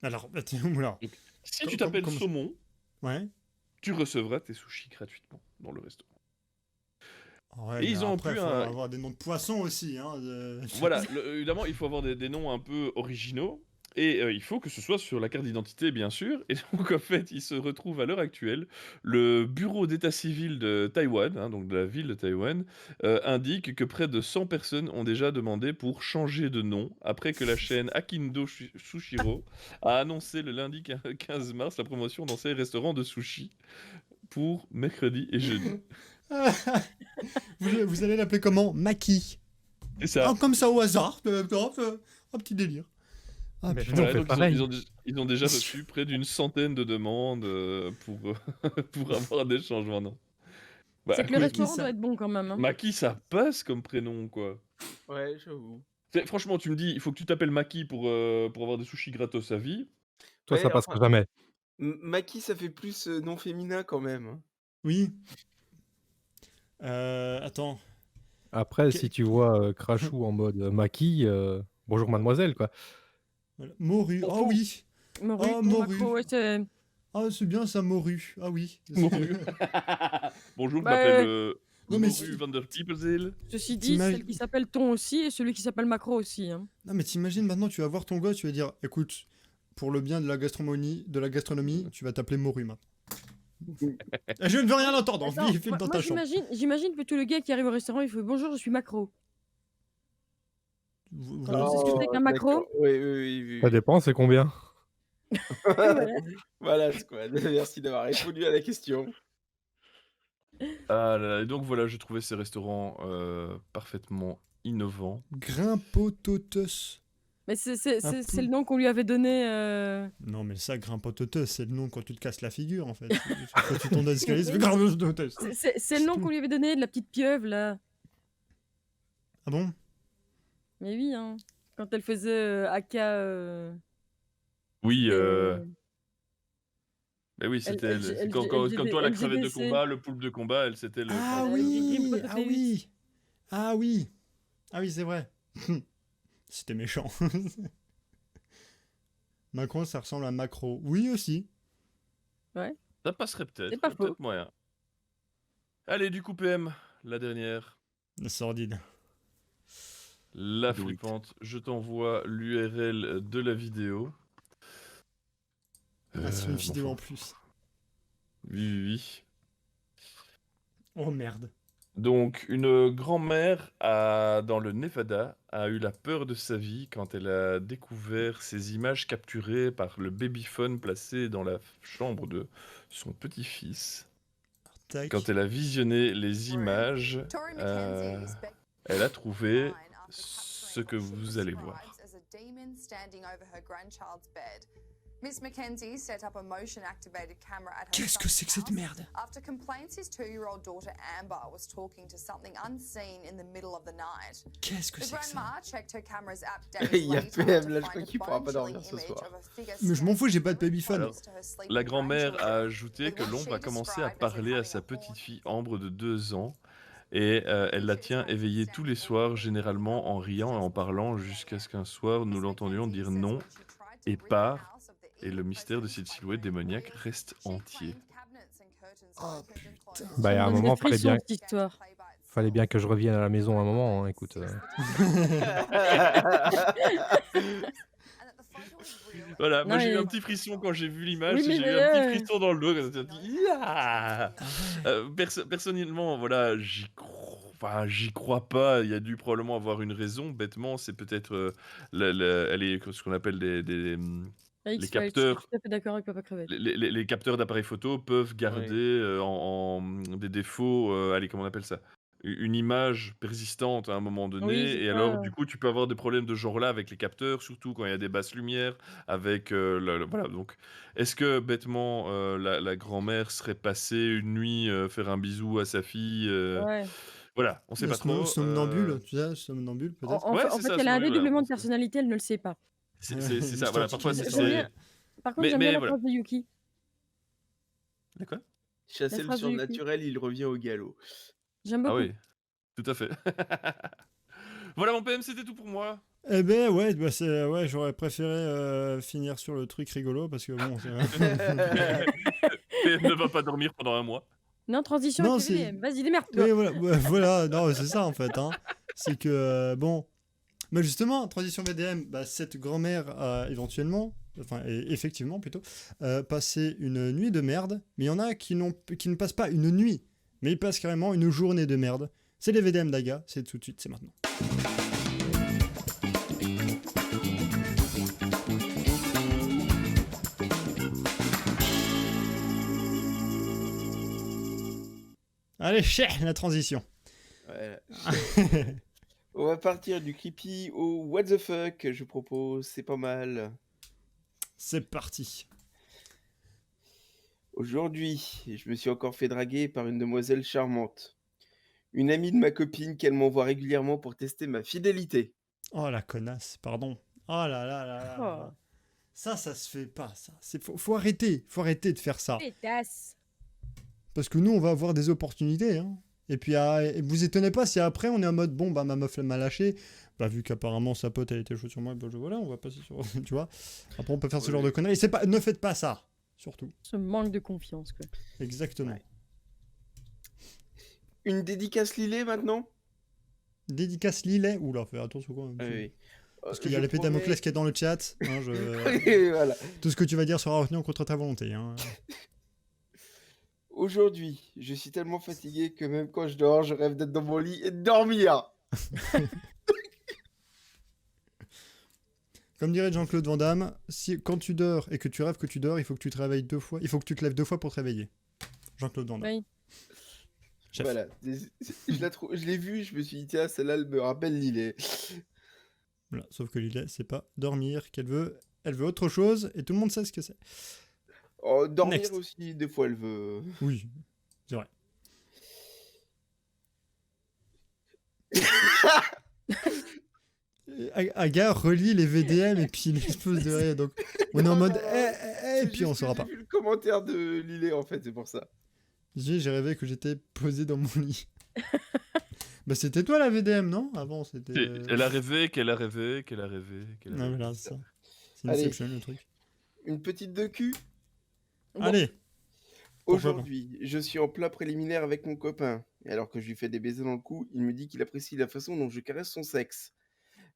Alors, oula. Donc, si tu t'appelles Saumon, Ouais. tu recevras tes sushis gratuitement dans le restaurant. Ouais, Et ils ont après, pu faut avoir des noms de poissons aussi. Hein, Voilà, évidemment, il faut avoir des noms un peu originaux. Et il faut que ce soit sur la carte d'identité, bien sûr. Et donc, en fait, il se retrouve à l'heure actuelle, le bureau d'état civil de Taïwan, hein, donc de la ville de Taïwan, indique que près de 100 personnes ont déjà demandé pour changer de nom, après que la chaîne Akindo Sushiro a annoncé le lundi 15 mars la promotion dans ses restaurants de sushi pour mercredi et jeudi. vous allez l'appeler comment? Maki. C'est ça. Ah, comme ça au hasard. Un petit délire. Ah, Mais putain. on fait Donc pareil. ils ont déjà reçu près d'une centaine de demandes pour avoir des changements. Non. Bah, C'est que le écoute, restaurant ça- doit être bon quand même. Hein. Maki, ça passe comme prénom, quoi. Ouais, j'avoue. Franchement, tu me dis, il faut que tu t'appelles Maki pour avoir des sushis gratos à vie. Toi, Ouais, ça passera enfin, jamais. Maki, ça fait plus nom féminin quand même. Hein. Oui. Attends. Après, Ok. si tu vois Crashou en mode Maki, bonjour mademoiselle, quoi. Voilà. Morue. Pour Ah tout. oui. Morue, Ah, pour morue. macro, ouais, c'est... Ah, c'est bien ça, morue. Ah oui. Morue. Bonjour, je Bah, m'appelle Non, mais Moru van der Peopleshill. ceci dit, t'imagines- celle qui s'appelle Ton aussi et celui qui s'appelle Macro aussi. Hein. Non, mais t'imagines maintenant, tu vas voir ton gosse, tu vas dire, écoute, pour le bien de la gastronomie, tu vas t'appeler morue maintenant. Je ne veux rien entendre. Attends, Filme dans ta chambre. j'imagine plutôt le gars qui arrive au restaurant, il fait bonjour, je suis Macro. Vous- Voilà. C'est ce que c'est qu'un macro. d'accord. Oui. Ça dépend, c'est combien? Voilà. Voilà, Squad. Merci d'avoir répondu à la question. Ah là là, et donc voilà, j'ai trouvé ces restaurants parfaitement innovants. Grimpototus. Mais c'est Un le nom qu'on lui avait donné. Non, mais ça, Grimpototus, c'est le nom quand tu te casses la figure, en fait. Quand tu tombes dans l'escalier, c'est Grimpototus. C'est le nom qu'on lui avait donné de la petite pieuvre là. Ah bon? Mais oui, hein. Quand elle faisait Aka. Oui, euh, mais oui, c'était elle. C'est quand LGB, toi, la crevette de LGBC. combat, le poulpe de combat, elle, c'était le... Ah Voilà, oui, Grimpototus. ah oui, ah oui, ah oui, c'est vrai. C'était méchant. Macron, ça ressemble à Macro. Oui aussi. Ça passerait peut-être. C'est pas il y a peut-être faux. moyen. Allez, du coup, PM, la dernière. La sordide. La Do it. flippante. Je t'envoie l'URL de la vidéo. Ah, c'est une Bon, vidéo en enfin, plus. oui. Oh merde. Donc, une grand-mère dans le Nevada a eu la peur de sa vie quand elle a découvert ces images capturées par le babyphone placé dans la chambre de son petit-fils. Tac. Quand elle a visionné les images, elle a trouvé ce que vous allez voir. Qu'est-ce que c'est que cette merde? Qu'est-ce que c'est que ça? Il y a PM là, je crois qu'il pourra pas dormir ce soir. Mais je m'en fous, j'ai pas de babyphone. Alors, la grand-mère a ajouté que l'ombre a commencé à parler à sa petite fille Ambre de 2 ans et elle la tient éveillée tous les soirs, généralement en riant et en parlant, jusqu'à ce qu'un soir nous l'entendions dire non et part, et le mystère de cette silhouette démoniaque reste entier. Oh putain. Bah, il y a un Ça donne moment, des frissons, cette histoire. fallait bien que je revienne à la maison un moment, hein, écoute. Voilà, moi Non, j'ai eu mais- un petit frisson quand j'ai vu l'image, Oui, mais j'ai eu un petit ouais. frisson dans le dos, quand j'ai dit Ya personnellement, voilà, j'y crois pas, il y a dû probablement avoir une raison, bêtement, c'est peut-être ce qu'on appelle La les X-Files, capteurs. je suis tout à fait d'accord avec Papa Crevette. Les capteurs d'appareils photo peuvent garder en des défauts, allez, comment on appelle ça? Une image persistante à un moment donné, Oui, c'est et ça. alors du coup tu peux avoir des problèmes de ce genre-là avec les capteurs, surtout quand il y a des basses lumières, avec voilà. Donc, est-ce que bêtement la grand-mère serait passée une nuit faire un bisou à sa fille Ouais. Voilà, on sait pas trop. Somnambule, tu sais, somnambule peut-être. Ouais, En c'est fait, ça, elle a un somnambule, voilà, dédoublement de parce que- personnalité, elle ne le sait pas. C'est ça, L'histoire voilà. qui Parfois, tourne, c'est. j'aime bien. Par contre, Mais- j'aime bien mais la voilà. phrase de Yuki. D'accord. Chasser La le phrase de Yuki. surnaturel, il revient au galop. J'aime Ah beaucoup. oui, tout à fait. Voilà, mon PM, c'était tout pour moi. Eh ben ouais, bah ouais, j'aurais préféré finir sur le truc rigolo parce que bon. PM ne va pas dormir pendant un mois. Non, transition Non, avec c'est- TVDM. Vas-y, démerde-toi. Oui, voilà, voilà, non, c'est ça en fait. Hein. C'est que bon, mais justement, transition VDM, bah, cette grand-mère a éventuellement, enfin effectivement plutôt, passé une nuit de merde. Mais il y en a qui ne passent pas une nuit, mais ils passent carrément une journée de merde. C'est les VDM d'Aga, c'est tout de suite, c'est maintenant. Allez, la transition. Voilà. On va partir du creepy au what the fuck, je propose, c'est pas mal. C'est parti. Aujourd'hui, je me suis encore fait draguer par une demoiselle charmante. Une amie de ma copine qu'elle m'envoie régulièrement pour tester ma fidélité. Oh la connasse, pardon. Oh là là là là. Oh. Ça se fait pas, ça. Faut arrêter de faire ça. Pétasse. Parce que nous, on va avoir des opportunités. Hein. Et puis, et vous étonnez pas si après on est en mode bon, bah ma meuf elle m'a lâché. Bah, vu qu'apparemment sa pote elle était chaude sur moi, bah voilà, on va passer sur. Tu vois. Après, on peut faire ce genre de conneries. Ne faites pas ça, surtout. Ce manque de confiance, quoi. Exactement. Ouais. Une dédicace Lillet maintenant? Dédicace Lillet. Oula, fais attention quoi. Oui. Parce qu'il y a Je l'épée de Damoclès promets. qui est dans le chat. Hein, Et voilà. Tout ce que tu vas dire sera retenu contre ta volonté. Hein. Aujourd'hui, je suis tellement fatigué que même quand je dors, je rêve d'être dans mon lit et de dormir. Comme dirait Jean-Claude Van Damme, quand tu dors et que tu rêves que tu dors, il faut que tu te réveilles 2 fois. Il faut que tu te lèves 2 fois pour te réveiller. Jean-Claude Van Damme. Oui. Chef. Voilà. Je l'ai vu, je me suis dit, tiens, celle-là, elle me rappelle Lillet. Voilà. Sauf que Lillet, c'est pas dormir qu'elle veut. Elle veut autre chose et tout le monde sait ce que c'est. Oh, dormir Next. aussi, des fois, elle veut. Oui, c'est vrai. Aga relit les VDM et puis il explose de rire. Donc on est en mode et puis on saura pas. J'ai vu le commentaire de Lillet, en fait, c'est pour ça. J'ai rêvé que j'étais posé dans mon lit. Bah c'était toi la VDM, non? Avant c'était. Elle a rêvé qu'elle a rêvé qu'elle a rêvé qu'elle a Non, rêvé. voilà, c'est ça. C'est Allez. Inception le truc. Une petite de cul. Bon. Allez. Pourquoi Aujourd'hui, je suis en plat préliminaire avec mon copain. Et alors que je lui fais des baisers dans le cou, il me dit qu'il apprécie la façon dont je caresse son sexe.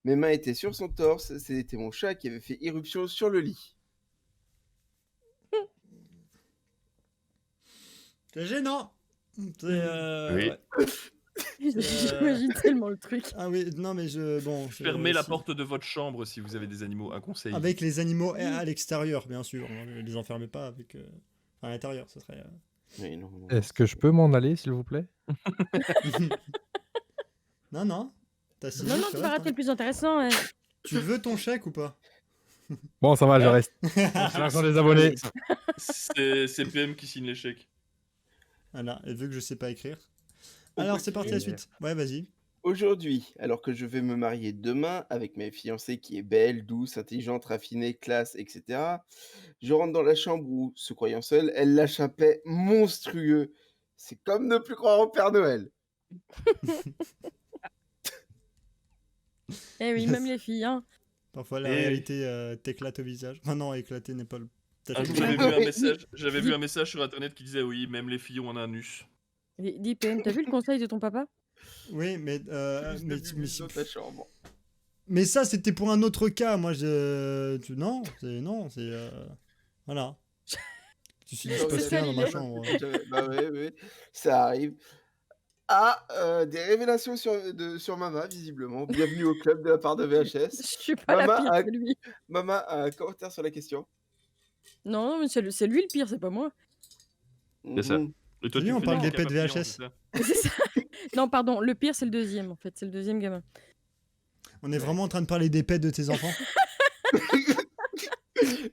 Mes mains étaient sur son torse, c'était mon chat qui avait fait irruption sur le lit. C'est gênant. C'est Oui. ouais. J'imagine tellement le truc. Ah oui, non mais Fermez la porte de votre chambre si vous avez des animaux, un conseil. avec les animaux à l'extérieur, bien sûr. Ne les enfermez pas avec à l'intérieur, ce serait. Mais non. Est-ce que je peux m'en aller, s'il vous plaît? Non. T'as signé, Non, tu tu vas restes, rater hein. le plus intéressant. Ouais. Tu veux ton chèque ou pas? Bon, ça va, je reste. C'est l'argent des abonnés. C'est PM qui signe les chèques. Voilà, et vu que je sais pas écrire. On Alors peut c'est parti la finir. suite. Ouais, vas-y. Aujourd'hui, alors que je vais me marier demain avec ma fiancée qui est belle, douce, intelligente, raffinée, classe, etc., je rentre dans la chambre où, se croyant seule, elle lâche un paix monstrueux. C'est comme ne plus croire au Père Noël. Eh oui, Yes. même les filles. Hein. Parfois la Et- réalité t'éclate au visage. Enfin non, éclater n'est pas le. Un jour, j'avais vu un message sur internet qui disait oui, même les filles ont un anus. Dis PM, t'as vu le conseil de ton papa? Oui, mais Juste de bibi dans ta chambre. mais ça c'était pour un autre cas. Moi non, c'est voilà. Tu suis Non, je mais passe rien dans ma Lillet. chambre. Bah ouais, ça arrive. Ah, des révélations sur Mama, visiblement. Bienvenue au club de la part de Je VHS. suis pas la Maman pire a- que lui. Mama a un commentaire sur la question. Non, mais c'est lui le pire, c'est pas moi. C'est ça. Mhm. Et toi, Salut, on fais parle des d'épée de papillons, VHS. c'est ça C'est ça. Non, pardon, le pire c'est le deuxième en fait, c'est le deuxième gamin. On est vraiment en train de parler des pets de tes enfants.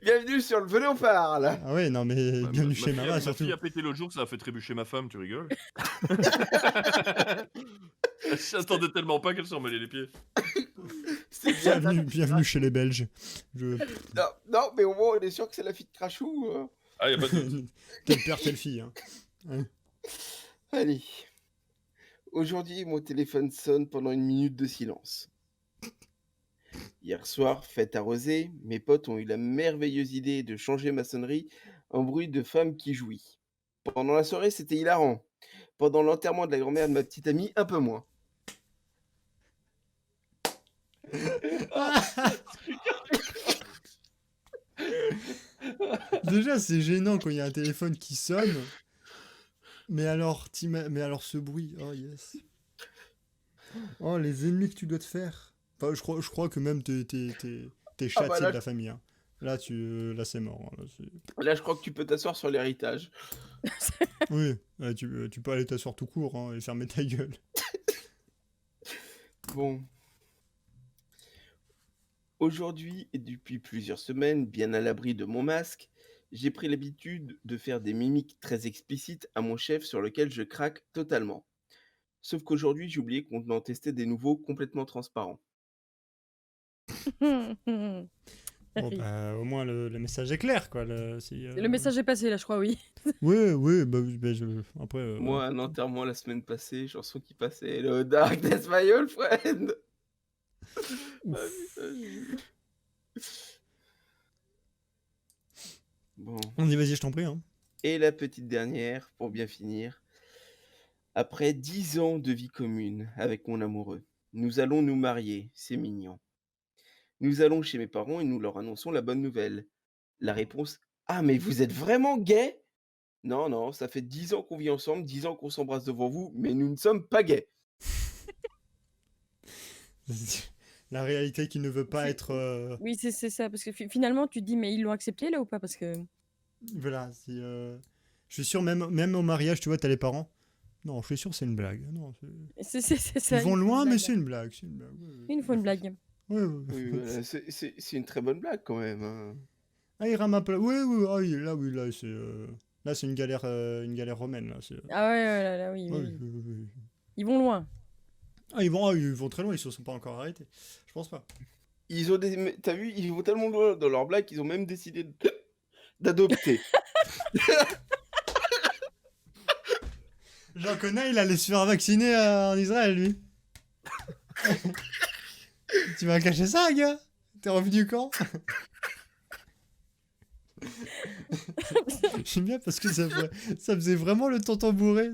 Bienvenue sur le Venez on parle. Ah ouais, non mais Bah, bienvenue ma chez fille a- Mama Ma surtout. fille a pété l'autre jour, ça a fait trébucher ma femme, tu rigoles? J'attendais tellement pas qu'elle s'en mêlait les pieds. C'est bien. Bienvenue chez les Belges. Non, mais au moins on est sûr que c'est la fille de Crachou. Ah, y a pas de doute. Tel père, telle fille. Hein. Allez. Aujourd'hui, mon téléphone sonne pendant une minute de silence. Hier soir, fête arrosée, mes potes ont eu la merveilleuse idée de changer ma sonnerie en bruit de femme qui jouit. Pendant la soirée, c'était hilarant. Pendant l'enterrement de la grand-mère de ma petite amie, un peu moins. Déjà, c'est gênant quand il y a un téléphone qui sonne. Mais alors ce bruit, oh yes. Oh, les ennemis que tu dois te faire. Enfin, je crois que même t'es châtié bah là, de la famille. Hein. Là, c'est mort. Hein, là, Là, je crois que tu peux t'asseoir sur l'héritage. oui, tu peux aller t'asseoir tout court hein, et fermer ta gueule. Bon. Aujourd'hui et depuis plusieurs semaines, bien à l'abri de mon masque, j'ai pris l'habitude de faire des mimiques très explicites à mon chef sur lequel je craque totalement. Sauf qu'aujourd'hui, j'ai oublié qu'on en testait des nouveaux complètement transparents. Bon, bah, au moins le message est clair, quoi. Le message est passé là, je crois, oui. Oui, bah, après, Moi, à un enterrement la semaine passée, chanson qui passait Hello Darkness, my old friend. Ah, putain, Bon. on dit vas-y, je t'en prie. Hein. Et la petite dernière, pour bien finir. Après 10 ans de vie commune avec mon amoureux, nous allons nous marier, c'est mignon. Nous allons chez mes parents et nous leur annonçons la bonne nouvelle. La réponse: Ah, mais vous êtes vraiment gay? Non, non, ça fait 10 ans qu'on vit ensemble, 10 ans qu'on s'embrasse devant vous, mais nous ne sommes pas gays. La réalité qui ne veut pas C'est- être. Oui, c'est ça, parce que finalement, tu te dis, mais ils l'ont accepté là ou pas? Parce que Voilà, je suis sûr, même au mariage, tu vois, t'as les parents. Non, je suis sûr, c'est une blague. Non, c'est ça. ils vont il faut une loin, mais blague. c'est une blague. C'est une blague. Oui, Il nous faut une blague. oui. Oui, voilà, c'est une très bonne blague quand même. Hein. Ah, il rame un peu. Oui, là, c'est une galère romaine. Là, Ah ouais, là, oui, Ah, oui. oui. Ils vont loin. Ah, ils vont très loin, ils se sont pas encore arrêtés. Je pense pas. T'as vu, ils vont tellement loin dans leur blague qu'ils ont même décidé d'adopter. J'en connais, il allait se faire vacciner en Israël, lui. Tu m'as caché ça, gars? T'es revenu quand? J'aime bien parce que ça faisait vraiment le tonton bourré.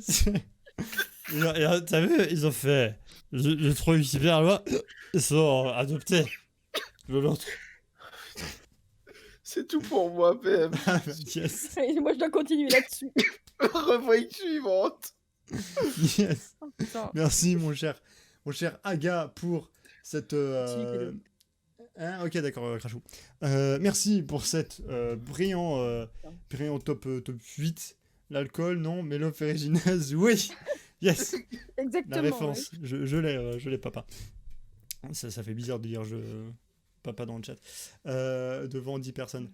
T'as vu, ils ont fait. Je trouve super loin. Ils sont adoptés. L'autre. C'est tout pour moi, PM. Ah, bah, yes. Moi, je dois continuer là-dessus. Rubrique suivante. Yes. Oh, putain. Merci, mon cher Aga, pour cette. Petit Hein, ok, d'accord, Crachou. Merci pour cette brillant top 8. L'alcool, non, mais l'eau ferrugineuse, oui. Yes. Exactement. La référence, je l'ai, papa. Ça fait bizarre de dire papa dans le chat. Devant 10 personnes.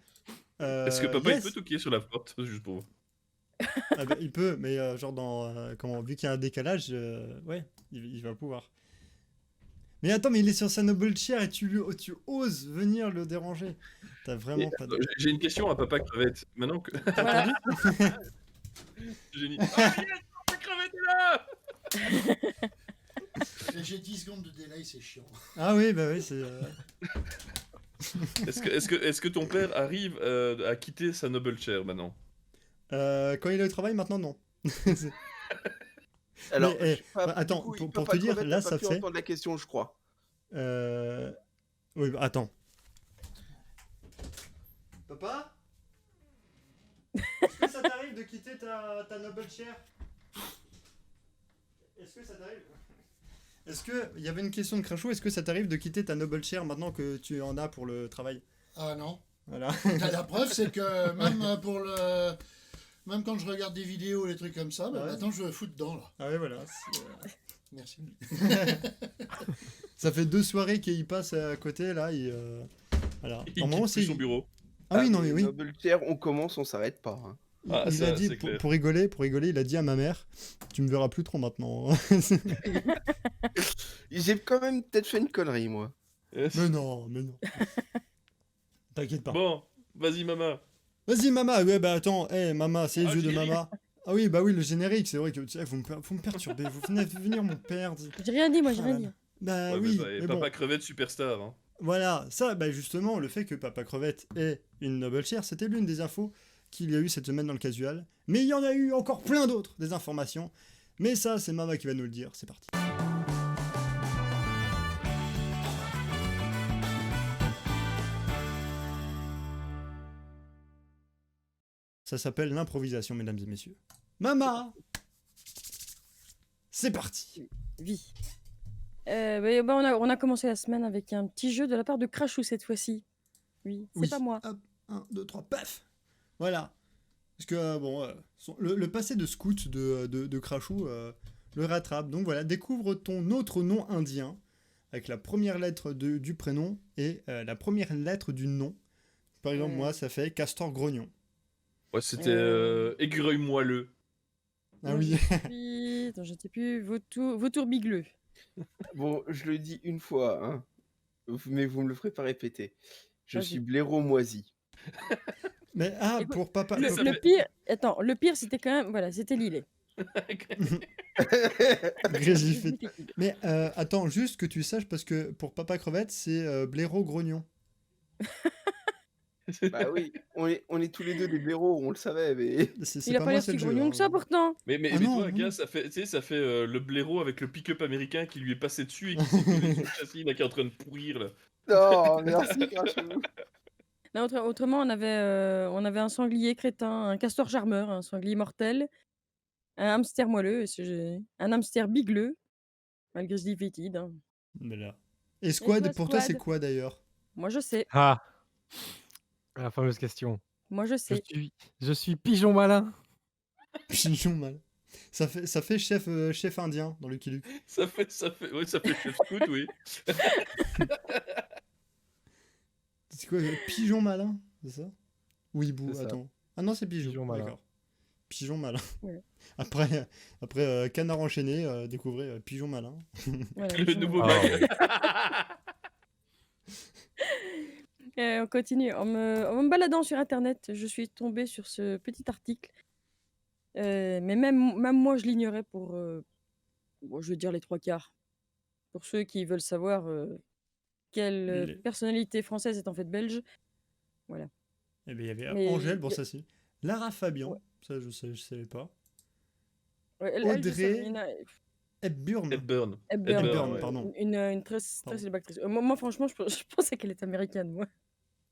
Est-ce que papa yes. il peut toquer sur la porte juste pour vous? Ah bah, il peut, mais genre vu qu'il y a un décalage, ouais, il va pouvoir. Mais attends, mais il est sur sa noble chair et tu oses venir le déranger. T'as vraiment pas de... J'ai une question à papa crevette. Maintenant que. Voilà. Génie. Ah yes, papa crevette est là. J'ai 10 secondes de délai, c'est chiant. Ah oui, bah oui, c'est... Est-ce que ton père arrive à quitter sa noble chair maintenant? Quand il est au travail, maintenant, non. Alors, Mais, attends, du coup, pour Papa te dire, Crevette là, n'a pas ça pu fait... entendre la question, je crois. Oui, bah, attends. Papa? Est-ce que ça t'arrive de quitter ta noble chair? Est-ce que ça t'arrive? Est-ce que... Il y avait une question de Crachou, est-ce que ça t'arrive de quitter ta noble chair maintenant que tu en as pour le travail? Ah non. Voilà. La preuve, c'est que même quand je regarde des vidéos, les trucs comme ça, bah, Ouais. maintenant je fous dedans là. Ah ouais, voilà. Merci. Ça fait 2 soirées qu'il passe à côté, là, voilà. Il Normalement, quitte plus son bureau. Ah oui, non, mais oui. Noble Chair, on commence, on s'arrête pas. Hein. Ah, Il ça, a dit, c'est clair. pour rigoler, il a dit à ma mère, tu me verras plus trop maintenant. J'ai quand même peut-être fait une connerie, moi. Yes. Mais non. T'inquiète pas. Bon, vas-y maman. Vas-y, Mama. Ouais, bah attends, Mama, c'est les Ah, yeux de générique. Mama. Ah oui, bah oui, le générique, c'est vrai que tu sais, vous me perturbez, vous venez venir me perdre. J'ai rien dit, moi, j'ai Ah rien là dit. là. Bah Ouais, oui, mais mais papa bon. crevette superstar. Hein. Voilà, ça, bah justement, le fait que Papa Crevette ait une noble chair, c'était l'une des infos qu'il y a eu cette semaine dans le casual. Mais il y en a eu encore plein d'autres, des informations. Mais ça, c'est Mama qui va nous le dire, c'est parti. Ça s'appelle l'improvisation, mesdames et messieurs. Mama! C'est parti! Vie. On a commencé la semaine avec un petit jeu de la part de Crachou cette fois-ci. Oui, c'est pas moi. Hop, 1, 2, 3, paf! Voilà. Parce que, le passé de scout de Crachou le rattrape. Donc voilà, découvre ton autre nom indien avec la première lettre du prénom et la première lettre du nom. Par exemple, moi, ça fait Castor Grognon. Ouais, c'était écureuil moelleux. Ah oui. Attends, je sais plus. Vautour bigleux. Bon, je le dis une fois, hein, mais vous me le ferez pas répéter. Je Vas-y. suis blaireau moisi. Mais Écoute, pour papa. Le, Ça le fait- pire, attends, le pire c'était quand même, voilà, c'était Lillet. Grégifite. Mais attends, juste que tu saches, parce que pour papa crevette, c'est blaireau grognon. Bah oui, on est tous les deux des blaireaux, on le savait, mais... C'est Il a pas pas moi, l'air c'est si le jeu. grognon que ça hein. pourtant. Mais Ah non, toi, non, gars, non. ça fait, tu sais, ça fait le blaireau avec le pick-up américain qui lui est passé dessus et qui s'est collé sur le châssis, là, qui est en train de pourrir, là. Non, merci, Crachou. Non, autrement, on avait un sanglier crétin, un castor charmeur, un sanglier mortel, un hamster moelleux, un hamster bigleux, malgré ce fétide. Hein. Mais là. Et squad, toi, pour toi, c'est Squad quoi d'ailleurs? Moi je sais, Ah, la fameuse question. moi je sais. Je suis pigeon malin. Pigeon mal. Ça fait chef indien dans Lucky Luke. Ça fait chef scout, oui. C'est quoi, pigeon malin? C'est ça? Oui, bou, C'est ça. attends. Ah non, c'est pigeon. Pigeon malin. D'accord. Pigeon malin. Ouais. Après canard enchaîné, découvrez pigeon malin. Voilà, Le pigeon nouveau malin. mag. On continue. En me baladant sur internet, je suis tombée sur ce petit article. Mais même moi, je l'ignorais pour, bon, je veux dire les trois quarts. Pour ceux qui veulent savoir quelle Les- personnalité française est en fait belge. Voilà. Eh bien, il y avait Mais Angèle, bon y a- ça si. Lara Fabian, Ouais. ça je savais pas. Ouais, elle, je sais, Audrey il y en a- Hepburn. Hepburn. Hepburn, Hepburn, ouais. pardon. une très Pardon. célèbre actrice. Moi, franchement, je pensais qu'elle était américaine, moi.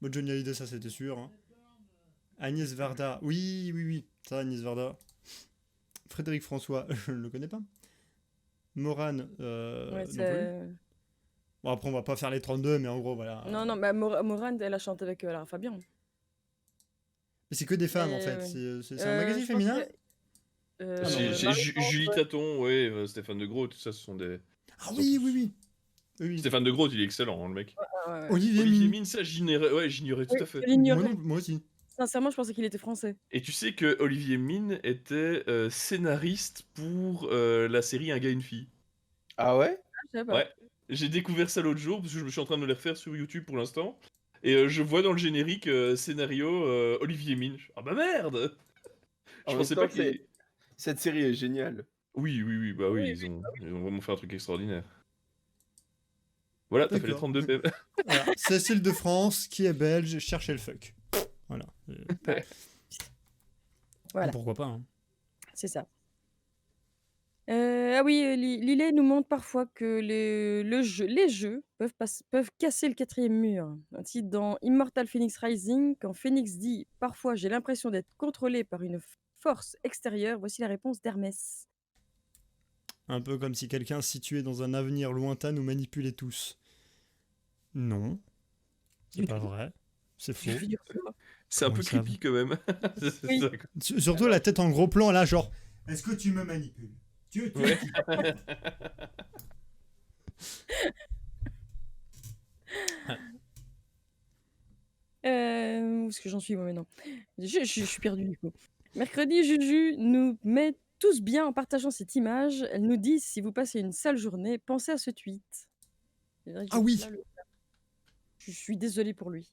Bon, Johnny Hallyday, ça c'était sûr. Hein. Agnès Varda, oui, ça Agnès Varda. Frédéric François, je ne le connais pas. Morane, Ouais, non plus. c'est- Bon, après, on va pas faire les 32, mais en gros, voilà. Non, bah, Morane, elle a chanté avec Lara Fabian. Mais c'est que des femmes, en fait. ouais. C'est un magazine Je pense féminin? que- Ah non, C'est Marie-France, Julie ouais. Taton, oui, Stéphane de Groot, tout ça, ce sont des... Ah oui. Oui. Stéphane de Groot, il est excellent, hein, le mec. Ouais, ouais. Olivier Olivier Mine. Mine, ça, j'ignorais tout Oui, à fait. je l'ignorais. Moi aussi. Sincèrement, je pensais qu'il était français. Et tu sais que Olivier Mine était scénariste pour la série Un gars, une fille. Ah ouais? Je sais pas. Ouais, j'ai découvert ça l'autre jour, parce que je me suis en train de me les refaire sur YouTube pour l'instant. Et je vois dans le générique scénario Olivier Mine. Ah bah merde! En Je même pensais temps, pas qu'il... cette série est géniale. Oui, bah oui, ils ont vraiment fait un truc extraordinaire. Voilà, t'as fait les D'accord. 32 PM. Voilà. Cécile de France, qui est belge, cherchez le fuck. Voilà. Voilà. Pourquoi pas, hein. C'est ça. Ah oui, Lillet nous montre parfois que les jeux peuvent casser le quatrième mur. Ainsi, dans Immortal Phoenix Rising, quand Phoenix dit « Parfois, j'ai l'impression d'être contrôlé par une force extérieure », voici la réponse d'Hermès. Un peu comme si quelqu'un situé dans un avenir lointain nous manipulait tous. Non. C'est pas vrai. C'est faux. C'est un Comment peu ça creepy quand même. C'est Oui. ça, quoi. Surtout la tête en gros plan, là, genre... Est-ce que tu me manipules? Ouais. Où est-ce que j'en suis moi maintenant? Je suis perdue du coup. Mercredi, Juju nous met tous bien en partageant cette image. Elle nous dit si vous passez une sale journée, pensez à ce tweet. C'est vrai que Ah j'ai oui. là je suis désolée pour lui.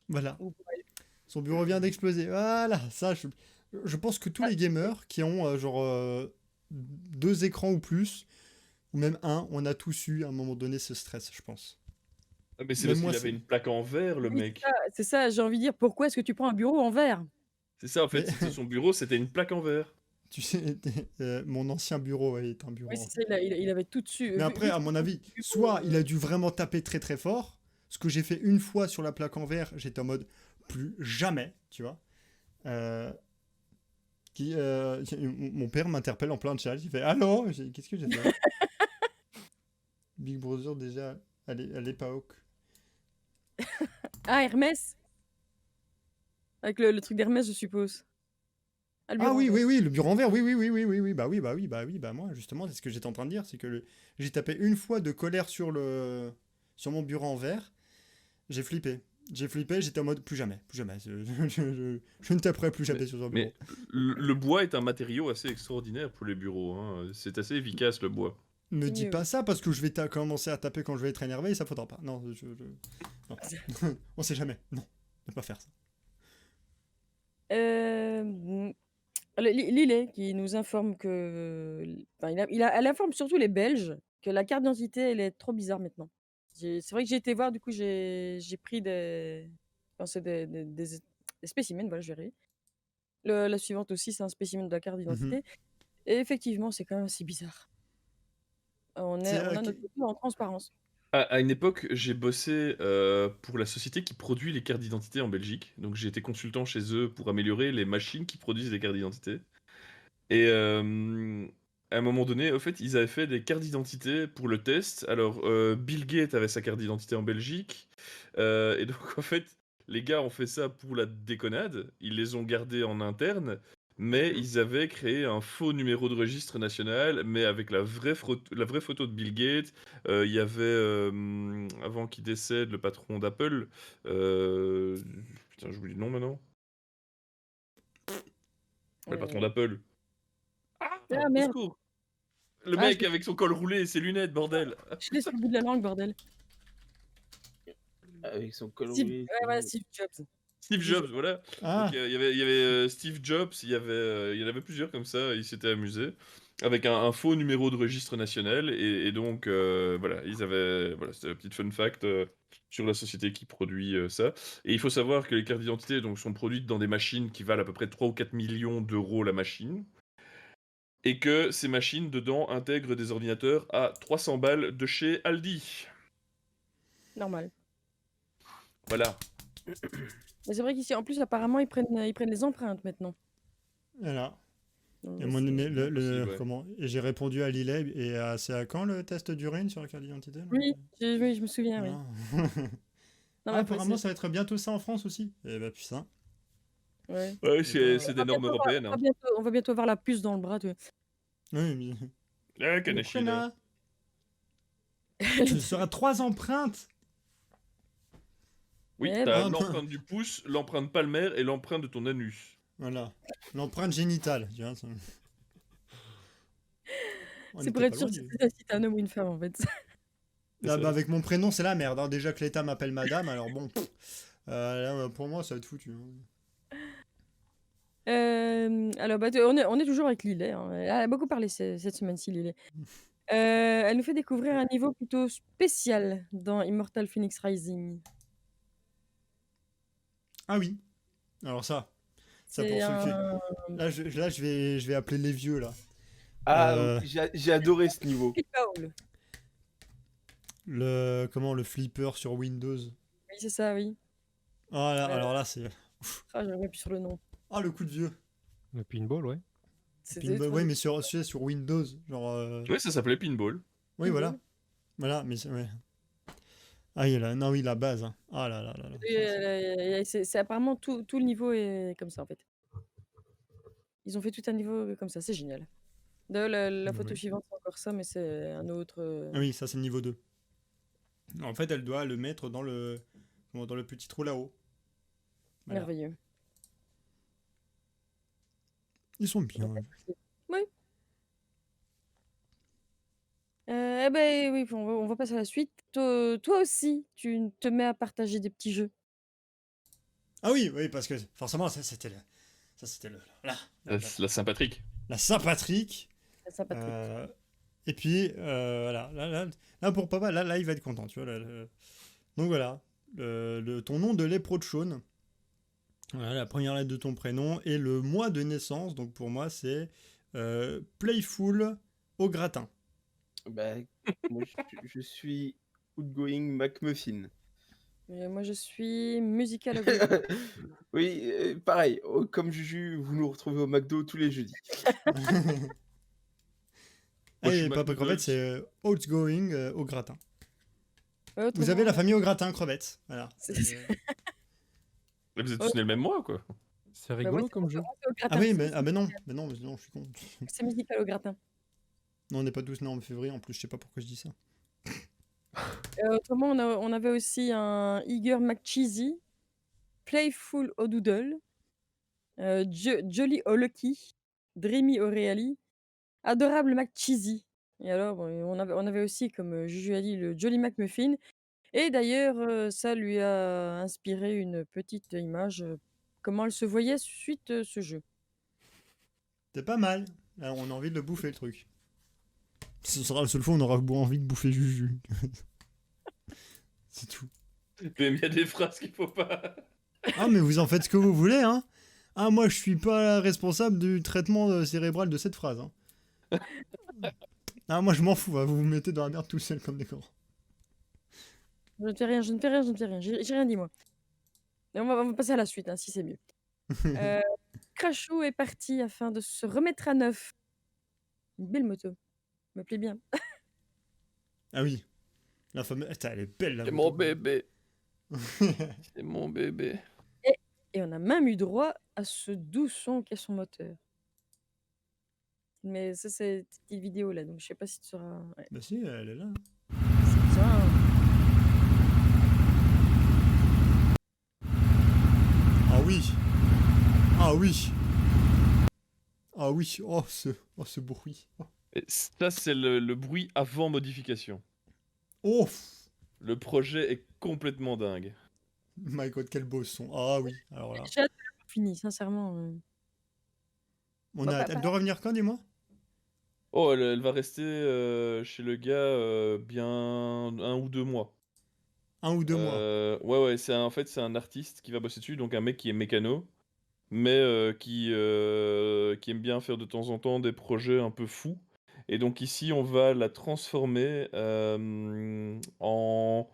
Voilà. Ou pour elle. Son bureau vient d'exploser. Voilà, ça, je pense que tous les gamers qui ont genre 2 écrans ou plus, ou même un, on a tous eu à un moment donné ce stress, je pense. Ah, mais c'est Même parce moi, qu'il avait c'est- une plaque en verre, le Oui, mec. c'est ça, j'ai envie de dire pourquoi est-ce que tu prends un bureau en verre? C'est ça, en fait, Mais- c'était son bureau, c'était une plaque en verre. Tu sais, mon ancien bureau est un bureau. Oui, c'est ça, il avait tout dessus. Mais après, à mon avis, soit il a dû vraiment taper très très fort, ce que j'ai fait une fois sur la plaque en verre, j'étais en mode plus jamais, tu vois. Mon père m'interpelle en plein chat, il fait allô, qu'est-ce que j'ai fait? Big Brother déjà à l'époque. Ah, Hermès? Avec le truc d'Hermès, je suppose. Ah, le Ah bureau oui, en oui, verre. oui, le bureau en verre, oui, bah moi justement, c'est ce que j'étais en train de dire, c'est que j'ai tapé une fois de colère sur mon bureau en verre, j'ai flippé, j'étais en mode plus jamais, je ne taperai plus jamais sur ce bureau. Mais le bois est un matériau assez extraordinaire pour les bureaux. Hein. C'est assez efficace, le bois. Me C'est dis mieux. pas ça parce que je vais commencer à taper quand je vais être énervé et ça faudra pas. Non, Non. On sait jamais. Non, ne pas faire ça. Hem, Lillet qui nous informe que enfin, elle informe surtout les Belges que la carte d'identité, elle est trop bizarre maintenant. C'est vrai que j'ai été voir, du coup, j'ai pris des enfin, c'est des spécimens, voilà, je vais y arriver. La suivante aussi, c'est un spécimen de la carte Mhm. d'identité et effectivement, c'est quand même assez bizarre. C'est, On a notre photo en transparence. À une époque, j'ai bossé pour la société qui produit les cartes d'identité en Belgique. Donc j'ai été consultant chez eux pour améliorer les machines qui produisent les cartes d'identité. Et à un moment donné, au fait, ils avaient fait des cartes d'identité pour le test. Alors, Bill Gates avait sa carte d'identité en Belgique. Et donc, en fait, les gars ont fait ça pour la déconnade. Ils les ont gardés en interne. Mais ils avaient créé un faux numéro de registre national, mais avec la vraie photo de Bill Gates. Il y avait, avant qu'il décède, le patron d'Apple. euh, Putain, j'oublie le nom maintenant. Le patron Heu, d'Apple. Ah, ah au merde! secours! Le Ah, mec avec son col roulé et ses lunettes, bordel! je l'ai sur le bout de la langue, bordel. Avec son col Steve roulé. ouais, voilà, Steve Jobs. Steve Steve Jobs, Jobs. voilà. Donc Ah, il y avait Steve Jobs, il y en avait plusieurs comme ça, ils s'étaient amusés. Avec un faux numéro de registre national, et donc voilà, ils avaient. Voilà, c'était la petite fun fact sur la société qui produit ça. Et il faut savoir que les cartes d'identité donc, sont produites dans des machines qui valent à peu près 3 ou 4 millions d'euros la machine. Et que ces machines dedans intègrent des ordinateurs à 300 balles de chez Aldi. Normal. Voilà. Mais c'est vrai qu'ici, en plus, apparemment, ils prennent les empreintes maintenant. voilà. Donc Et ouais, moi, c'est Bien possible, ouais. comment? Et j'ai répondu à Lillet. Et c'est à quand le test d'urine sur la carte d'identité là oui, je me souviens, oui. Voilà. Non, Ah, mais après, apparemment, ça va être bientôt ça en France aussi. Eh ben, putain. ouais. Ouais, J'ai pas. c'est des normes européennes. Hein. On va bientôt avoir la puce dans le bras, tu vois. Oui, mais. Ah, Kanashida. Ukraina. Tu seras 3 empreintes. Oui, Eh t'as Ah, ben, l'empreinte du pouce, l'empreinte palmaire et l'empreinte de ton anus. voilà. L'empreinte génitale. Tu vois, on c'est pour n'était être pas sûr loin si du. t'es un homme ou une femme, en fait. C'est Ah, ça. bah, avec mon prénom, c'est la merde. Hein. Déjà que l'État m'appelle madame, alors bon. Là, pour moi, ça va être foutu. Hein. Alors, bah, on est toujours avec Lillet, hein. Elle a beaucoup parlé cette semaine-ci, Lillet. Elle nous fait découvrir un niveau plutôt spécial dans Immortal Phoenix Rising. Ah oui. Alors ça C'est pour ceux qui. un Je vais appeler les vieux là. Ah, Euh, j'ai adoré ce niveau. Paul. le flipper sur Windows. Oui, c'est ça, oui. Ah là, Euh, alors là, c'est. Ah, j'aurais plus sur le nom. Ah, le coup de vieux. Le pinball, ouais. C'était trop Ouais, mais sur Windows. Genre. Ouais, ça s'appelait Pinball. Oui, voilà. Pinball. Voilà, mais ouais. Ah, non, oui, la base. Hein. Ah là là là là. C'est apparemment tout le niveau est comme ça, en fait. Ils ont fait tout un niveau comme ça, c'est génial. D'ailleurs, la photo Oui. suivante, c'est encore ça, mais c'est un autre. Ah oui, ça c'est le niveau 2. En fait, elle doit le mettre dans dans le petit trou là-haut. Voilà. Merveilleux. Ils sont bien. Oui. Eh ben oui, on va passer à la suite. Toi aussi, tu te mets à partager des petits jeux. Ah oui, oui, parce que forcément, La Saint-Patrick. la Saint-Patrick. C'est sympathique. Et puis, voilà, là, pour papa, là, il va être content, tu vois. Donc voilà, ton nom de lépreux de Chaune, voilà, la première lettre de ton prénom, et le mois de naissance, donc pour moi, c'est Playful au gratin. Bah, moi, je suis Outgoing McMuffin. Moi, je suis musical of the- Oui, pareil. Comme Juju, vous nous retrouvez au McDo tous les jeudis. Moi, je suis Et papa crevette, McDonald's. c'est Outgoing au gratin. Ouais, Vous autrement, avez la famille au gratin, crevette. Voilà. C'est- Là, vous êtes tous nés le même mois, quoi. C'est Bah, moi, rigolo c'est- comme jeu. c'est au gratin. Ah oui, mais non, non, je suis con. C'est musical au gratin. Non, on n'est pas tous nés en février, en plus, je sais pas pourquoi je dis ça. Autrement, on avait aussi un Eager McCheesy, Playful O'Doodle, Jolly O'Lucky, Dreamy O'Reilly, Adorable McCheesy. Et alors, bon, on avait aussi, comme Juju a dit, le Jolly McMuffin Et d'ailleurs, ça lui a inspiré une petite image, comment elle se voyait suite, ce jeu. C'est pas mal. Là, on a envie de le bouffer, le truc. Ce sera la seule fois où on aura envie de bouffer Juju. C'est tout. Mais il y a des phrases qu'il faut pas. Ah, mais vous en faites ce que vous voulez, hein. Ah, moi, je suis pas responsable du traitement cérébral de cette phrase, hein. Ah, moi, je m'en fous, hein. Vous vous mettez dans la merde tout seul comme des corps. Je ne fais rien, je ne fais rien, je ne fais rien. J'ai rien dit, moi. Et on va passer à la suite, hein, si c'est mieux. Crashou est parti afin de se remettre à neuf. Une belle moto. Me plaît bien. Ah oui. La fameuse... Attends, elle est belle, la C'est moto. mon bébé. C'est mon bébé. Et on a même eu droit à ce doux son qu'est son moteur. Mais ça, c'est une petite vidéo là, donc je sais pas si tu sauras. Ouais, Bah si, elle est là. c'est bien. Ah oui. Ah oui. Ah oui. Oh, ce bruit. Et ça, c'est le bruit avant modification. Oh. Le projet est complètement dingue. My God, quel beau son. Ah oui. Alors là. J'ai hâte d'avoir fini, sincèrement. On Bah, a... pas- Elle doit revenir quand, dis-moi? Oh, elle va rester chez le gars bien 1 ou 2 mois. 1 ou 2 mois. Ouais, en fait, c'est un artiste qui va bosser dessus, donc un mec qui est mécano, mais qui aime bien faire de temps en temps des projets un peu fous. Et donc ici, on va la transformer en...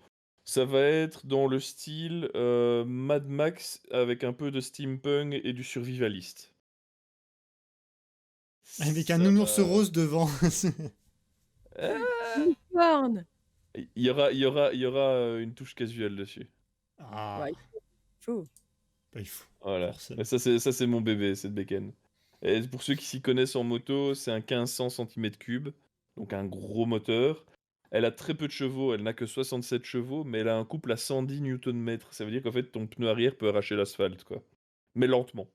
Ça va être dans le style Mad Max avec un peu de steampunk et du survivaliste. Avec un Ça nounours va- rose devant. Licorne. Il y aura une touche casuelle dessus. Ah. Ouais, il faut. Bah, il faut. Voilà. Forcément. Et ça, c'est mon bébé, cette bécane. Et pour ceux qui s'y connaissent en moto, c'est un 1500 cm3, donc un gros moteur. Elle a très peu de chevaux, elle n'a que 67 chevaux, mais elle a un couple à 110 Nm. Ça veut dire qu'en fait, ton pneu arrière peut arracher l'asphalte, quoi. Mais lentement.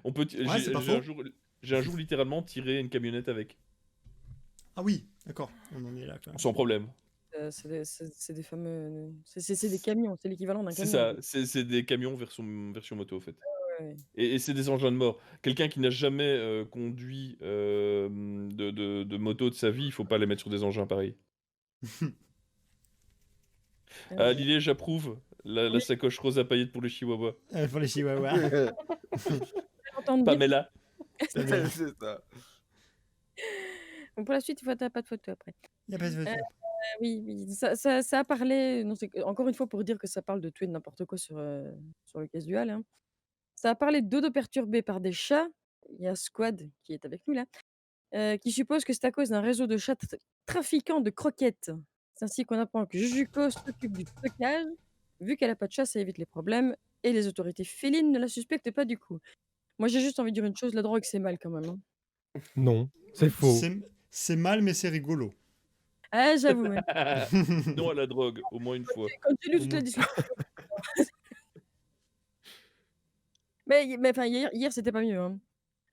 Ouais, c'est pas faux. J'ai un jour littéralement tiré une camionnette avec, Ah oui, d'accord. On en est là, quand même. sans problème. C'est des fameux. C'est des camions, c'est l'équivalent d'un C'est camion. ça, c'est des camions version moto, en fait. Ouais. Et c'est des engins de mort. Quelqu'un qui n'a jamais conduit de moto de sa vie, il faut pas les mettre sur des engins pareils. Ah, Lillet, j'approuve. La Oui. sacoche rose à paillettes pour le chihuahua. Pour les chihuahuas. Entendre dire. Pamela. Pamela. C'est ça. Donc pour la suite, il faut pas de photo après. Y a pas de photo. Oui, ça a parlé. Non, encore une fois pour dire que ça parle de tout et de n'importe quoi sur le casual, hein. Ça a parlé de dodo perturbé par des chats. Il y a Squad qui est avec nous là, qui suppose que c'est à cause d'un réseau de chats trafiquants de croquettes. C'est ainsi qu'on apprend que Jujuko s'occupe du stockage. Vu qu'elle a pas de chat, ça évite les problèmes et les autorités félines ne la suspectent pas du coup. Moi, j'ai juste envie de dire une chose, la drogue, c'est mal quand même, hein. Non, c'est faux. C'est mal, mais c'est rigolo. Ah, j'avoue, ouais. Non à la drogue, au moins une fois. Continue toute la discussion. Mais enfin, hier, c'était pas mieux, hein.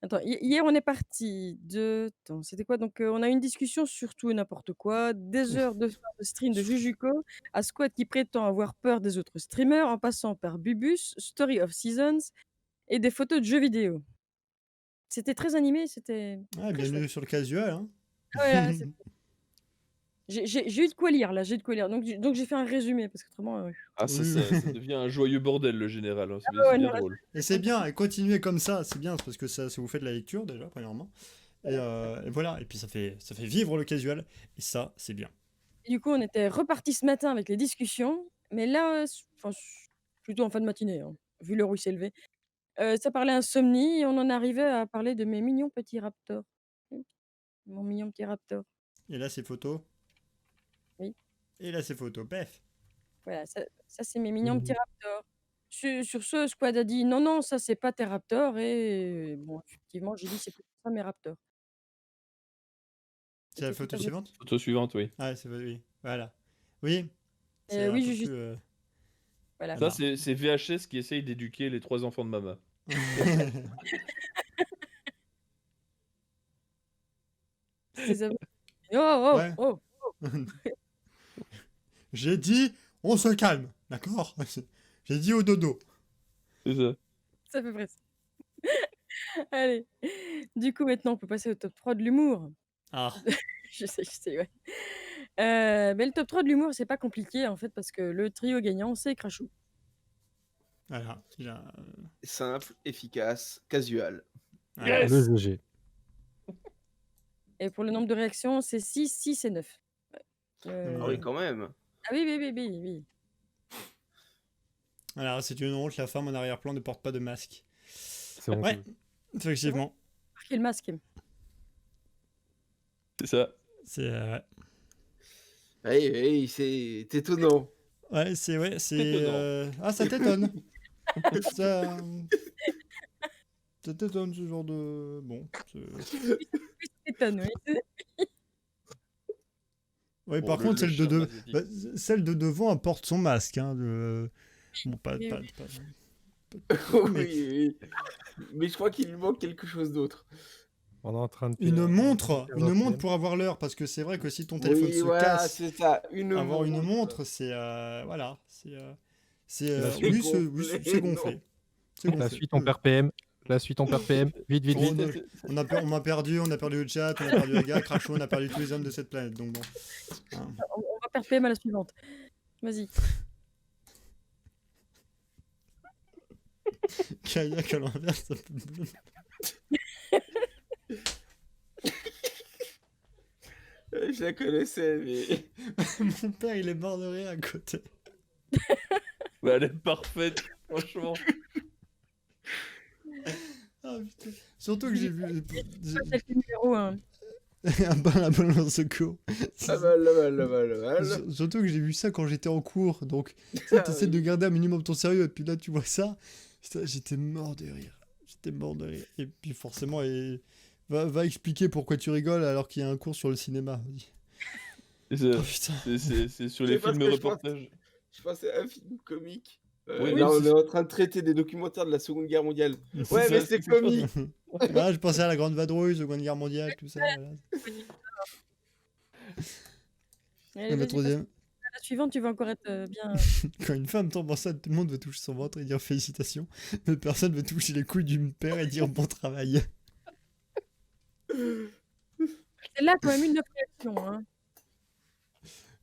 Attends, hier, on est parti de. Attends, c'était quoi? Donc, on a eu une discussion sur tout et n'importe quoi, des heures de stream de Jujuko, à Squad qui prétend avoir peur des autres streamers, en passant par Bubus, Story of Seasons et des photos de jeux vidéo. C'était très animé, c'était Ouais, très bienvenue chouette. sur le casual, hein. Ouais, là, j'ai eu de quoi lire là, j'ai eu de quoi lire. Donc j'ai fait un résumé parce qu'autrement. Ah, ça devient un joyeux bordel, le général, hein. C'est ouais, bien non, là, drôle. Et c'est bien, et continuez comme ça, c'est bien, parce que ça vous fait de la lecture déjà, premièrement. Et voilà, et puis ça fait vivre le casual, et ça, c'est bien. Et du coup, on était reparti ce matin avec les discussions, mais là, plutôt en fin de matinée, hein, vu l'heure où il s'est levé. Ça parlait insomnie et on en arrivait à parler de mes mignons petits raptors. Mon mignon petit raptor. Et là, c'est photo. Oui. Et là, c'est photo. Bref. Voilà, ça c'est mes mignons petits raptors. Sur ce, Squad a dit: «Non, non, ça c'est pas tes raptors» et bon, effectivement, j'ai dit: «C'est plutôt ça mes raptors». C'est la C'était photo super suivante? Photo suivante, oui. Ah, c'est oui. Voilà. Oui. oui, un peu juste. plus, Voilà. Ça, c'est VHS qui essaye d'éduquer les 3 enfants de Mama. C'est ça. Oh, oh, Ouais. oh! J'ai dit, On se calme, d'accord? J'ai dit au dodo. C'est ça. C'est à peu près ça. Allez. Du coup, maintenant, on peut passer au top 3 de l'humour. Ah, Je sais, ouais. Mais le top 3 de l'humour, c'est pas compliqué, en fait, parce que le trio gagnant, c'est Crachou. voilà. Simple, efficace, casual. Voilà. Yes. Le GG. Et pour le nombre de réactions, c'est 6, 6 et 9. Ouais. Ah oui, quand même. Ah oui. Alors, c'est une honte, la femme en arrière-plan ne porte pas de masque. C'est honteux. Ouais, effectivement. Marquez le masque. C'est ça. C'est Oui, c'est étonnant. ouais, c'est Étonnant. ah, ça t'étonne. ça t'étonne ce genre de bon. Étonne, oui. Ouais, Bon, par le contre, celle de, charme de... asiatique. bah, celle de devant elle porte son masque. Hein, bon, Oui, oui. Oui. Mais je crois qu'il lui manque quelque chose d'autre. On est en train de Une montre montre pour avoir l'heure, parce que c'est vrai que si ton téléphone Oui, se voilà, casse, c'est ça. avoir une montre, c'est voilà, c'est La oui, suite. c'est gonflé. C'est La gonflé. suite, on perd PM. La suite, on perd PM. Vite, vite, Bon, vite. on m'a perdu le chat, on a perdu les gars, Crachou, on a perdu tous les hommes de cette planète, donc bon. Hein. On va faire PM à la suivante. Vas-y. Kayak à l'envers, ça peut... Je la connaissais, mais. Mon père, il est mort de rire à côté. Bah, elle est parfaite, franchement. Ah putain. Surtout que j'ai vu C'est le numéro 1. la balance de cours. La balle. Surtout que j'ai vu ça quand j'étais en cours, donc tu essaies de garder un minimum ton sérieux, et puis là tu vois ça, putain, j'étais mort de rire. Et puis forcément, va expliquer pourquoi tu rigoles alors qu'il y a un cours sur le cinéma. C'est ça. Oh putain. C'est sur les C'est parce films que reportages. Je pensais à un film comique. Oui, Là, mais on c'est- est en train de traiter des documentaires de la Seconde Guerre mondiale. Ouais, ça, mais c'est comique. Ah, je pensais à la Grande Vadrouille, Seconde Guerre mondiale, tout ça. Voilà. Allez, Et la vas-y, troisième, passe à la suivante, tu vas encore être bien. quand une femme tombe enceinte, tout le monde veut toucher son ventre et dire félicitations, mais personne veut toucher les couilles du père et dire bon travail. Celle-là a quand même une 9 réactions. Hein.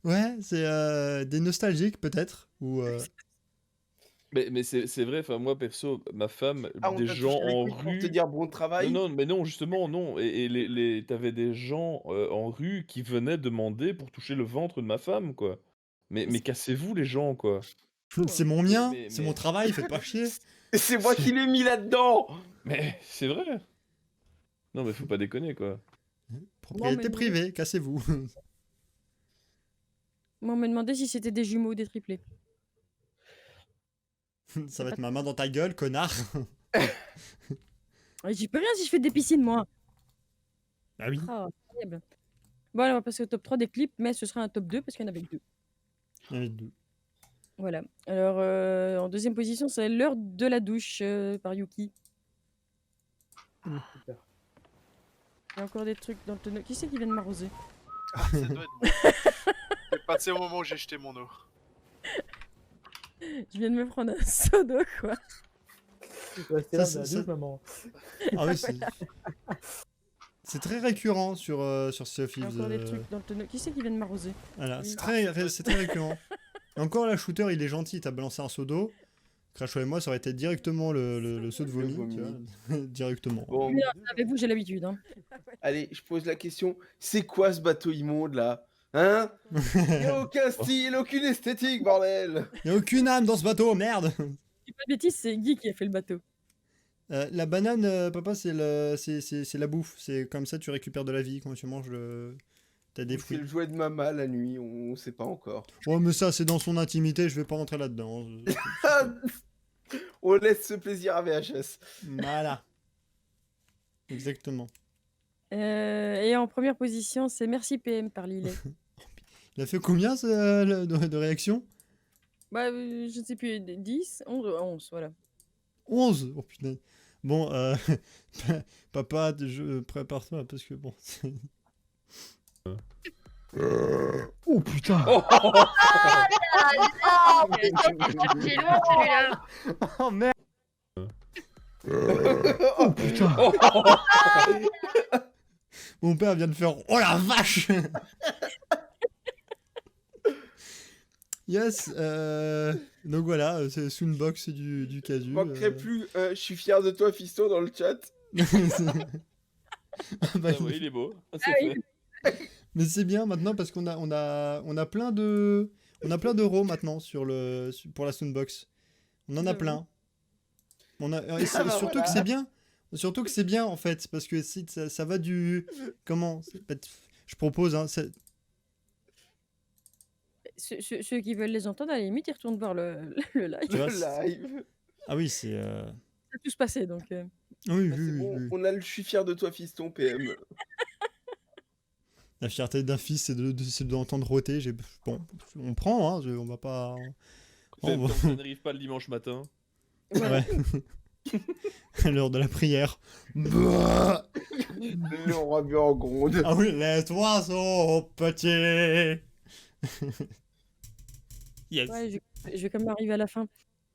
Ouais, c'est des nostalgiques peut-être, ou Mais c'est vrai, enfin moi perso, ma femme, Ah, on des t'a gens touché les en couilles pour rue. te dire bon travail. Non, mais non, justement, non. Et t'avais des gens en rue qui venaient demander pour toucher le ventre de ma femme, quoi. Mais cassez-vous, les gens, quoi. c'est mon mien, Mais- c'est mais- mon travail, faites pas chier. C'est moi qui l'ai mis là-dedans. Mais c'est vrai. Non, mais faut pas déconner, quoi. Propriété mais- privée, cassez-vous. Moi, on m'a demandé si c'était des jumeaux ou des triplés. Ça va être ma main dans ta gueule, connard. Ouais, j'y peux rien si je fais des piscines, moi. Ah oui. Ah, incroyable. Bon, allez, on va passer au top 3 des clips, mais ce sera un top 2 parce qu'il y en avait que 2. Il y en a deux. Voilà. Alors, en deuxième position, c'est L'heure de la douche par Yuki. Il y a encore des trucs dans le tonneau. Qui c'est qui vient de m'arroser? Ah, ça doit être moi. C'est passé au moment où j'ai jeté mon eau. Je viens de me prendre un seau d'eau, quoi. maman. Ah oui, c'est très récurrent sur Sea of Il y a Thieves. encore des trucs dans le tonneau. Qui c'est qui vient de m'arroser? Voilà, Oui. c'est très récurrent. Et encore la shooter, il est gentil, t'as balancé un seau d'eau. Crachou et moi, ça aurait été directement le seau de vomi, vomi. tu vois. Directement. Bon, Mais avec vous, j'ai l'habitude. Hein. allez, je pose la question. C'est quoi ce bateau immonde là? Hein? Y a aucun style, aucune esthétique, bordel. Y a aucune âme dans ce bateau, merde. Je dis pas de bêtises, c'est Guy qui a fait le bateau. La banane, papa, c'est la bouffe. C'est comme ça, tu récupères de la vie quand tu manges t'as des C'est fruits. le jouet de maman la nuit, on sait pas encore. Oh, mais ça, c'est dans son intimité, je vais pas rentrer là-dedans. On laisse ce plaisir à VHS. Voilà. Exactement. Et en première position, c'est Merci PM par Lillet. Il a fait combien de réactions? Bah, je ne sais plus, 10, 11, voilà. 11. Oh putain. Bon, papa, prépare-toi parce que bon. Oh putain. Oh Ah là là, mais attends, il est sorti loin celui-là. Oh merde. Oh putain. Mon père vient de faire oh la vache. Yes, donc voilà, c'est Soundbox du casu. Manquerait plus, je suis fier de toi, fiston, dans le chat. Bah, Ah ouais, il est beau. Ah C'est oui. fait. mais c'est bien maintenant parce qu'on a plein de RAW maintenant pour la Soundbox. On en a J'avoue. plein. Et Ah bah surtout voilà. que c'est bien. Surtout que c'est bien en fait parce que si ça va du comment je propose hein, Ceux qui veulent les entendre, à la limite, ils retournent voir le live. tu vois, Le live. ah oui, c'est Ça a tous passé, donc... oui, Bah, oui, c'est oui, bon, oui. on a le je suis fier de toi, fiston, PM. La fierté d'un fils, c'est d'entendre rôter. Bon, on prend, hein, on va pas. Tant que ça n'arrive pas le dimanche matin. Ouais. À l'heure de la prière. Bah Le roi en gronde. Ah oui, les oiseaux petits. Yes. Ouais, je vais quand même arriver à la fin.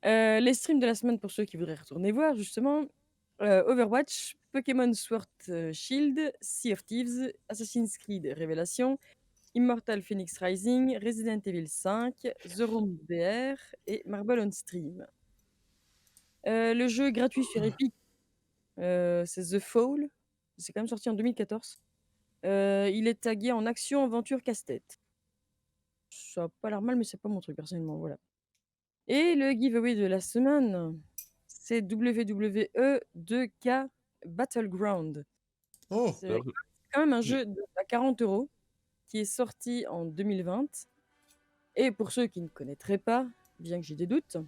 Les streams de la semaine pour ceux qui voudraient retourner voir, justement. Overwatch, Pokémon Sword Shield, Sea of Thieves, Assassin's Creed Révélation, Immortal Phoenix Rising, Resident Evil 5, The Room VR et Marble on Stream. Le jeu gratuit sur Epic, c'est The Fall. C'est quand même sorti en 2014. Il est tagué en action, aventure, casse-tête. Ça a pas l'air mal, mais c'est pas mon truc personnellement. Voilà. Et le giveaway de la semaine, c'est WWE 2K Battleground. Oh, C'est quand même un jeu à 40 € qui est sorti en 2020. Et pour ceux qui ne connaîtraient pas, bien que j'ai des doutes,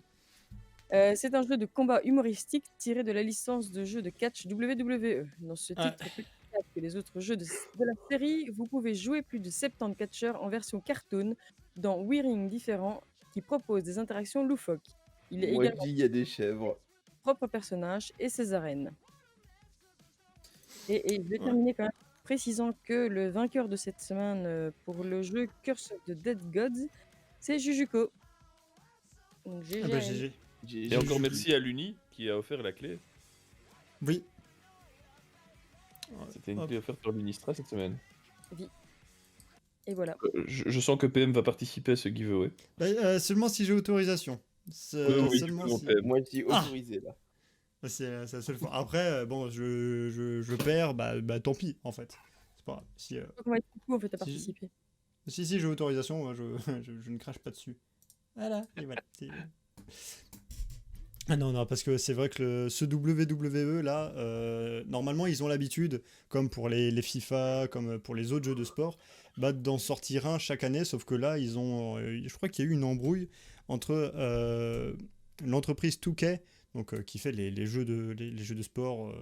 c'est un jeu de combat humoristique tiré de la licence de jeu de catch WWE. Dans ce titre plus efficace que les autres jeux de la série, vous pouvez jouer plus de 70 catcheurs en version cartoon dans 8 rings différents qui proposent des interactions loufoques. Il est Moi, je également dis, il y a des chèvres. propre personnage et ses arènes. Et je vais terminer quand même en précisant que le vainqueur de cette semaine pour le jeu Curse of the Dead Gods, c'est Jujuko. Donc GG. Ah bah à elle. GG. Et encore merci à l'Uni qui a offert la clé. Oui. C'était une clé offerte par l'Unistra cette semaine. Oui. Et voilà. Je sens que PM va participer à ce giveaway. Seulement si j'ai autorisation. Oui, Seulement tu peux, si... PM. Moi, je dis autorisé, là. C'est la seule fois. Après, bon, je perds, bah tant pis, en fait. C'est pas grave. Si, Donc on va être beaucoup en fait à si- participer. si j'ai autorisation, moi, je ne crache pas dessus. Voilà, et voilà. Ah non, parce que c'est vrai que ce WWE là, normalement ils ont l'habitude, comme pour les FIFA, comme pour les autres jeux de sport, d'en sortir un chaque année, sauf que là, je crois qu'il y a eu une embrouille entre l'entreprise 2K, donc, qui fait les jeux de sport,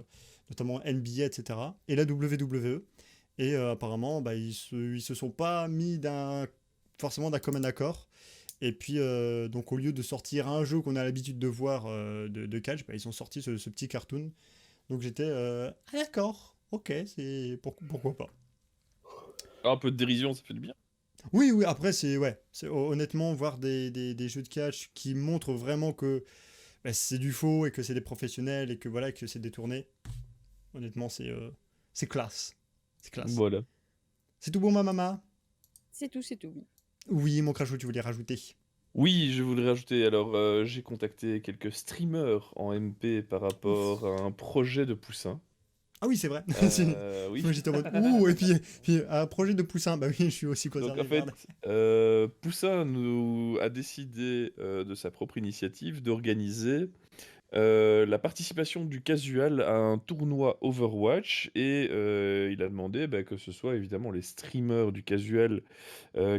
notamment NBA, etc., et la WWE. Et apparemment, ils se sont pas mis forcément d'un commun accord. Et puis, donc, au lieu de sortir un jeu qu'on a l'habitude de voir de catch, ils ont sorti ce petit cartoon. Donc, j'étais d'accord, ok, pourquoi pas. Un peu de dérision, ça fait du bien. Oui, après, c'est honnêtement, voir des jeux de catch qui montrent vraiment que c'est du faux et que c'est des professionnels et que voilà, que c'est détourné. Honnêtement, c'est classe. C'est classe. Voilà. C'est tout bon, ma maman? C'est tout, oui. Oui, mon crachot, tu voulais rajouter? Oui, je voudrais rajouter. Alors, j'ai contacté quelques streamers en MP par rapport à un projet de Poussin. Ah oui, c'est vrai. Oui. Moi, j'étais en mode ouh, et puis un projet de Poussin. Bah oui, je suis aussi Donc concerné. en fait, merde. Poussin nous a décidé de sa propre initiative d'organiser la participation du casual à un tournoi Overwatch et il a demandé que ce soit évidemment les streamers du casual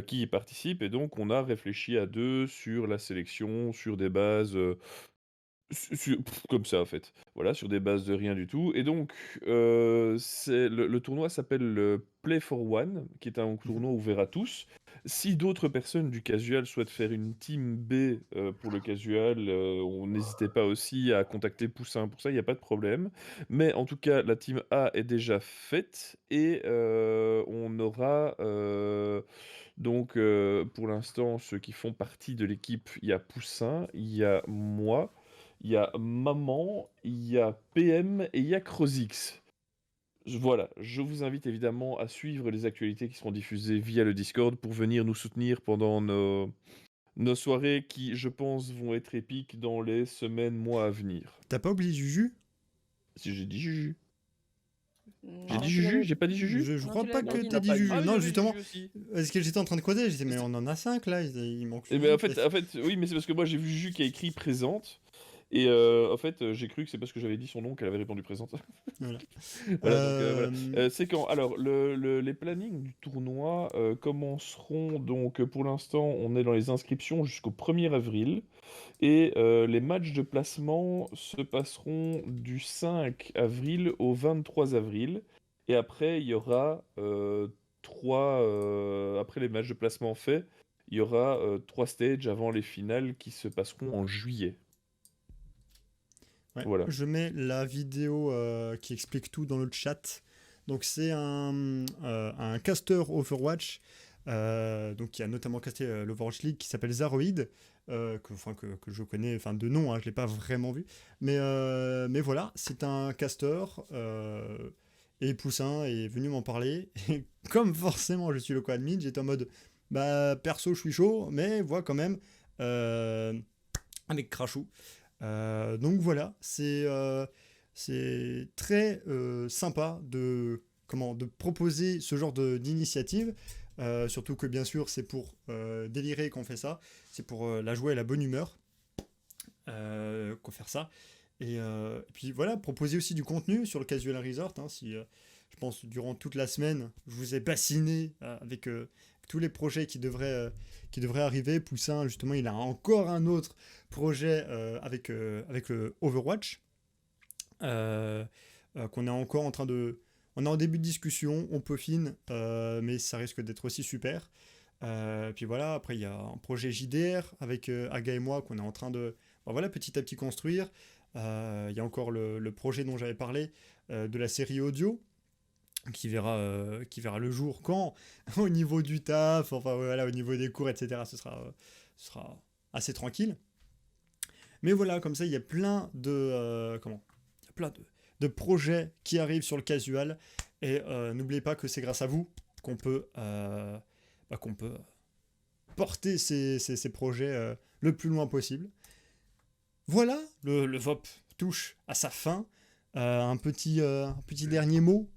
qui y participent et donc on a réfléchi à deux sur la sélection, sur des bases Comme ça, en fait. Voilà, sur des bases de rien du tout. Et donc, le tournoi s'appelle le Play for One, qui est un tournoi ouvert à tous. Si d'autres personnes du casual souhaitent faire une team B pour le casual, n'hésitez pas aussi à contacter Poussin pour ça, il n'y a pas de problème. Mais en tout cas, la team A est déjà faite et on aura donc pour l'instant ceux qui font partie de l'équipe, il y a Poussin, il y a moi, il y a Maman, il y a PM et il y a Crozix. Voilà, je vous invite évidemment à suivre les actualités qui seront diffusées via le Discord pour venir nous soutenir pendant nos soirées qui, je pense, vont être épiques dans les semaines, mois à venir. T'as pas oublié Juju? Si j'ai dit Juju. J'ai Non, dit tu Juju, l'avais- j'ai pas dit Juju. Je Non, crois tu pas l'avais que dit, t'as non. dit Ah Juju. oui, Non, j'avais dit justement, Juju aussi. parce que j'étais en train de creuser, je disais, mais on en a 5 là, il manque Eh ben, en fait, oui, mais c'est parce que moi j'ai vu Juju qui a écrit présente. Et en fait, j'ai cru que c'est parce que j'avais dit son nom qu'elle avait répondu présente. Voilà. Voilà, donc, voilà. C'est quand? Alors, les plannings du tournoi commenceront donc pour l'instant, on est dans les inscriptions jusqu'au 1er avril. Et les matchs de placement se passeront du 5 avril au 23 avril. Et après, il y aura après les matchs de placement faits, il y aura 3 stages avant les finales qui se passeront en juillet. Ouais, Voilà. je mets la vidéo qui explique tout dans le chat. Donc c'est un caster Overwatch, donc qui a notamment casté l'Overwatch League, qui s'appelle Zaroid, que je connais, enfin de nom, hein, je l'ai pas vraiment vu, mais voilà, c'est un caster. Et Poussin est venu m'en parler. Et comme forcément je suis le co-admin, j'étais en mode bah perso je suis chaud, mais vois quand même avec Crashou. Donc voilà, c'est très sympa de proposer ce genre d'initiative, surtout que bien sûr c'est pour délirer qu'on fait ça, c'est pour la joie et la bonne humeur qu'on fait ça. Et puis voilà, proposer aussi du contenu sur le Casual Resort, hein, si je pense durant toute la semaine je vous ai bassiné avec tous les projets qui devraient arriver. Poussin, justement, il a encore un autre projet avec le Overwatch qu'on est encore en train de... On est en début de discussion, on peaufine, mais ça risque d'être aussi super. Puis voilà, après il y a un projet JDR avec Aga et moi qu'on est en train de petit à petit construire. Il y a encore le projet dont j'avais parlé de la série audio qui verra le jour quand au niveau du taf, enfin voilà, au niveau des cours, etc. Ce sera assez tranquille. Mais voilà, comme ça, il y a plein de de projets qui arrivent sur le casual. Et n'oubliez pas que c'est grâce à vous qu'on peut porter ces projets le plus loin possible. Voilà, le VOP touche à sa fin. Un petit dernier mot,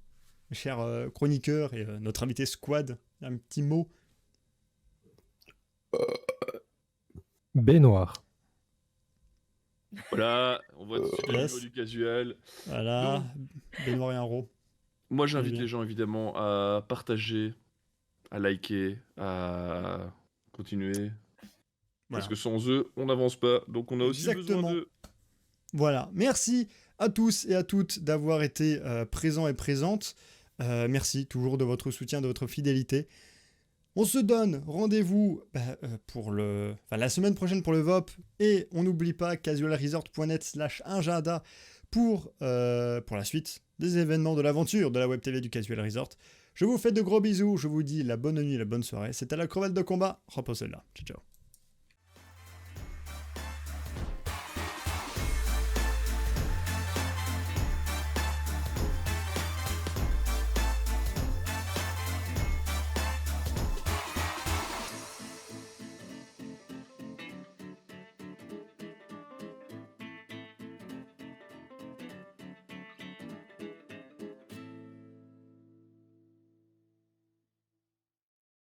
cher chroniqueur et notre invité Squad, un petit mot. Baignoire. Voilà, on voit tout de suite le Yes. niveau du casual. Voilà, Donc, baignoire et un ro. moi, j'invite bien. les gens évidemment à partager, à liker, à continuer. Parce Voilà. que sans eux, on n'avance pas. Donc on a aussi Exactement. besoin d'eux. Voilà, merci à tous et à toutes d'avoir été présents et présentes. Merci toujours de votre soutien, de votre fidélité. On se donne rendez-vous pour la semaine prochaine pour le VOP. Et on n'oublie pas casualresort.net/agenda pour la suite des événements de l'aventure de la Web TV du Casual Resort. Je vous fais de gros bisous. Je vous dis la bonne nuit, la bonne soirée. C'était la crevette de combat. Reposez là. Ciao, ciao.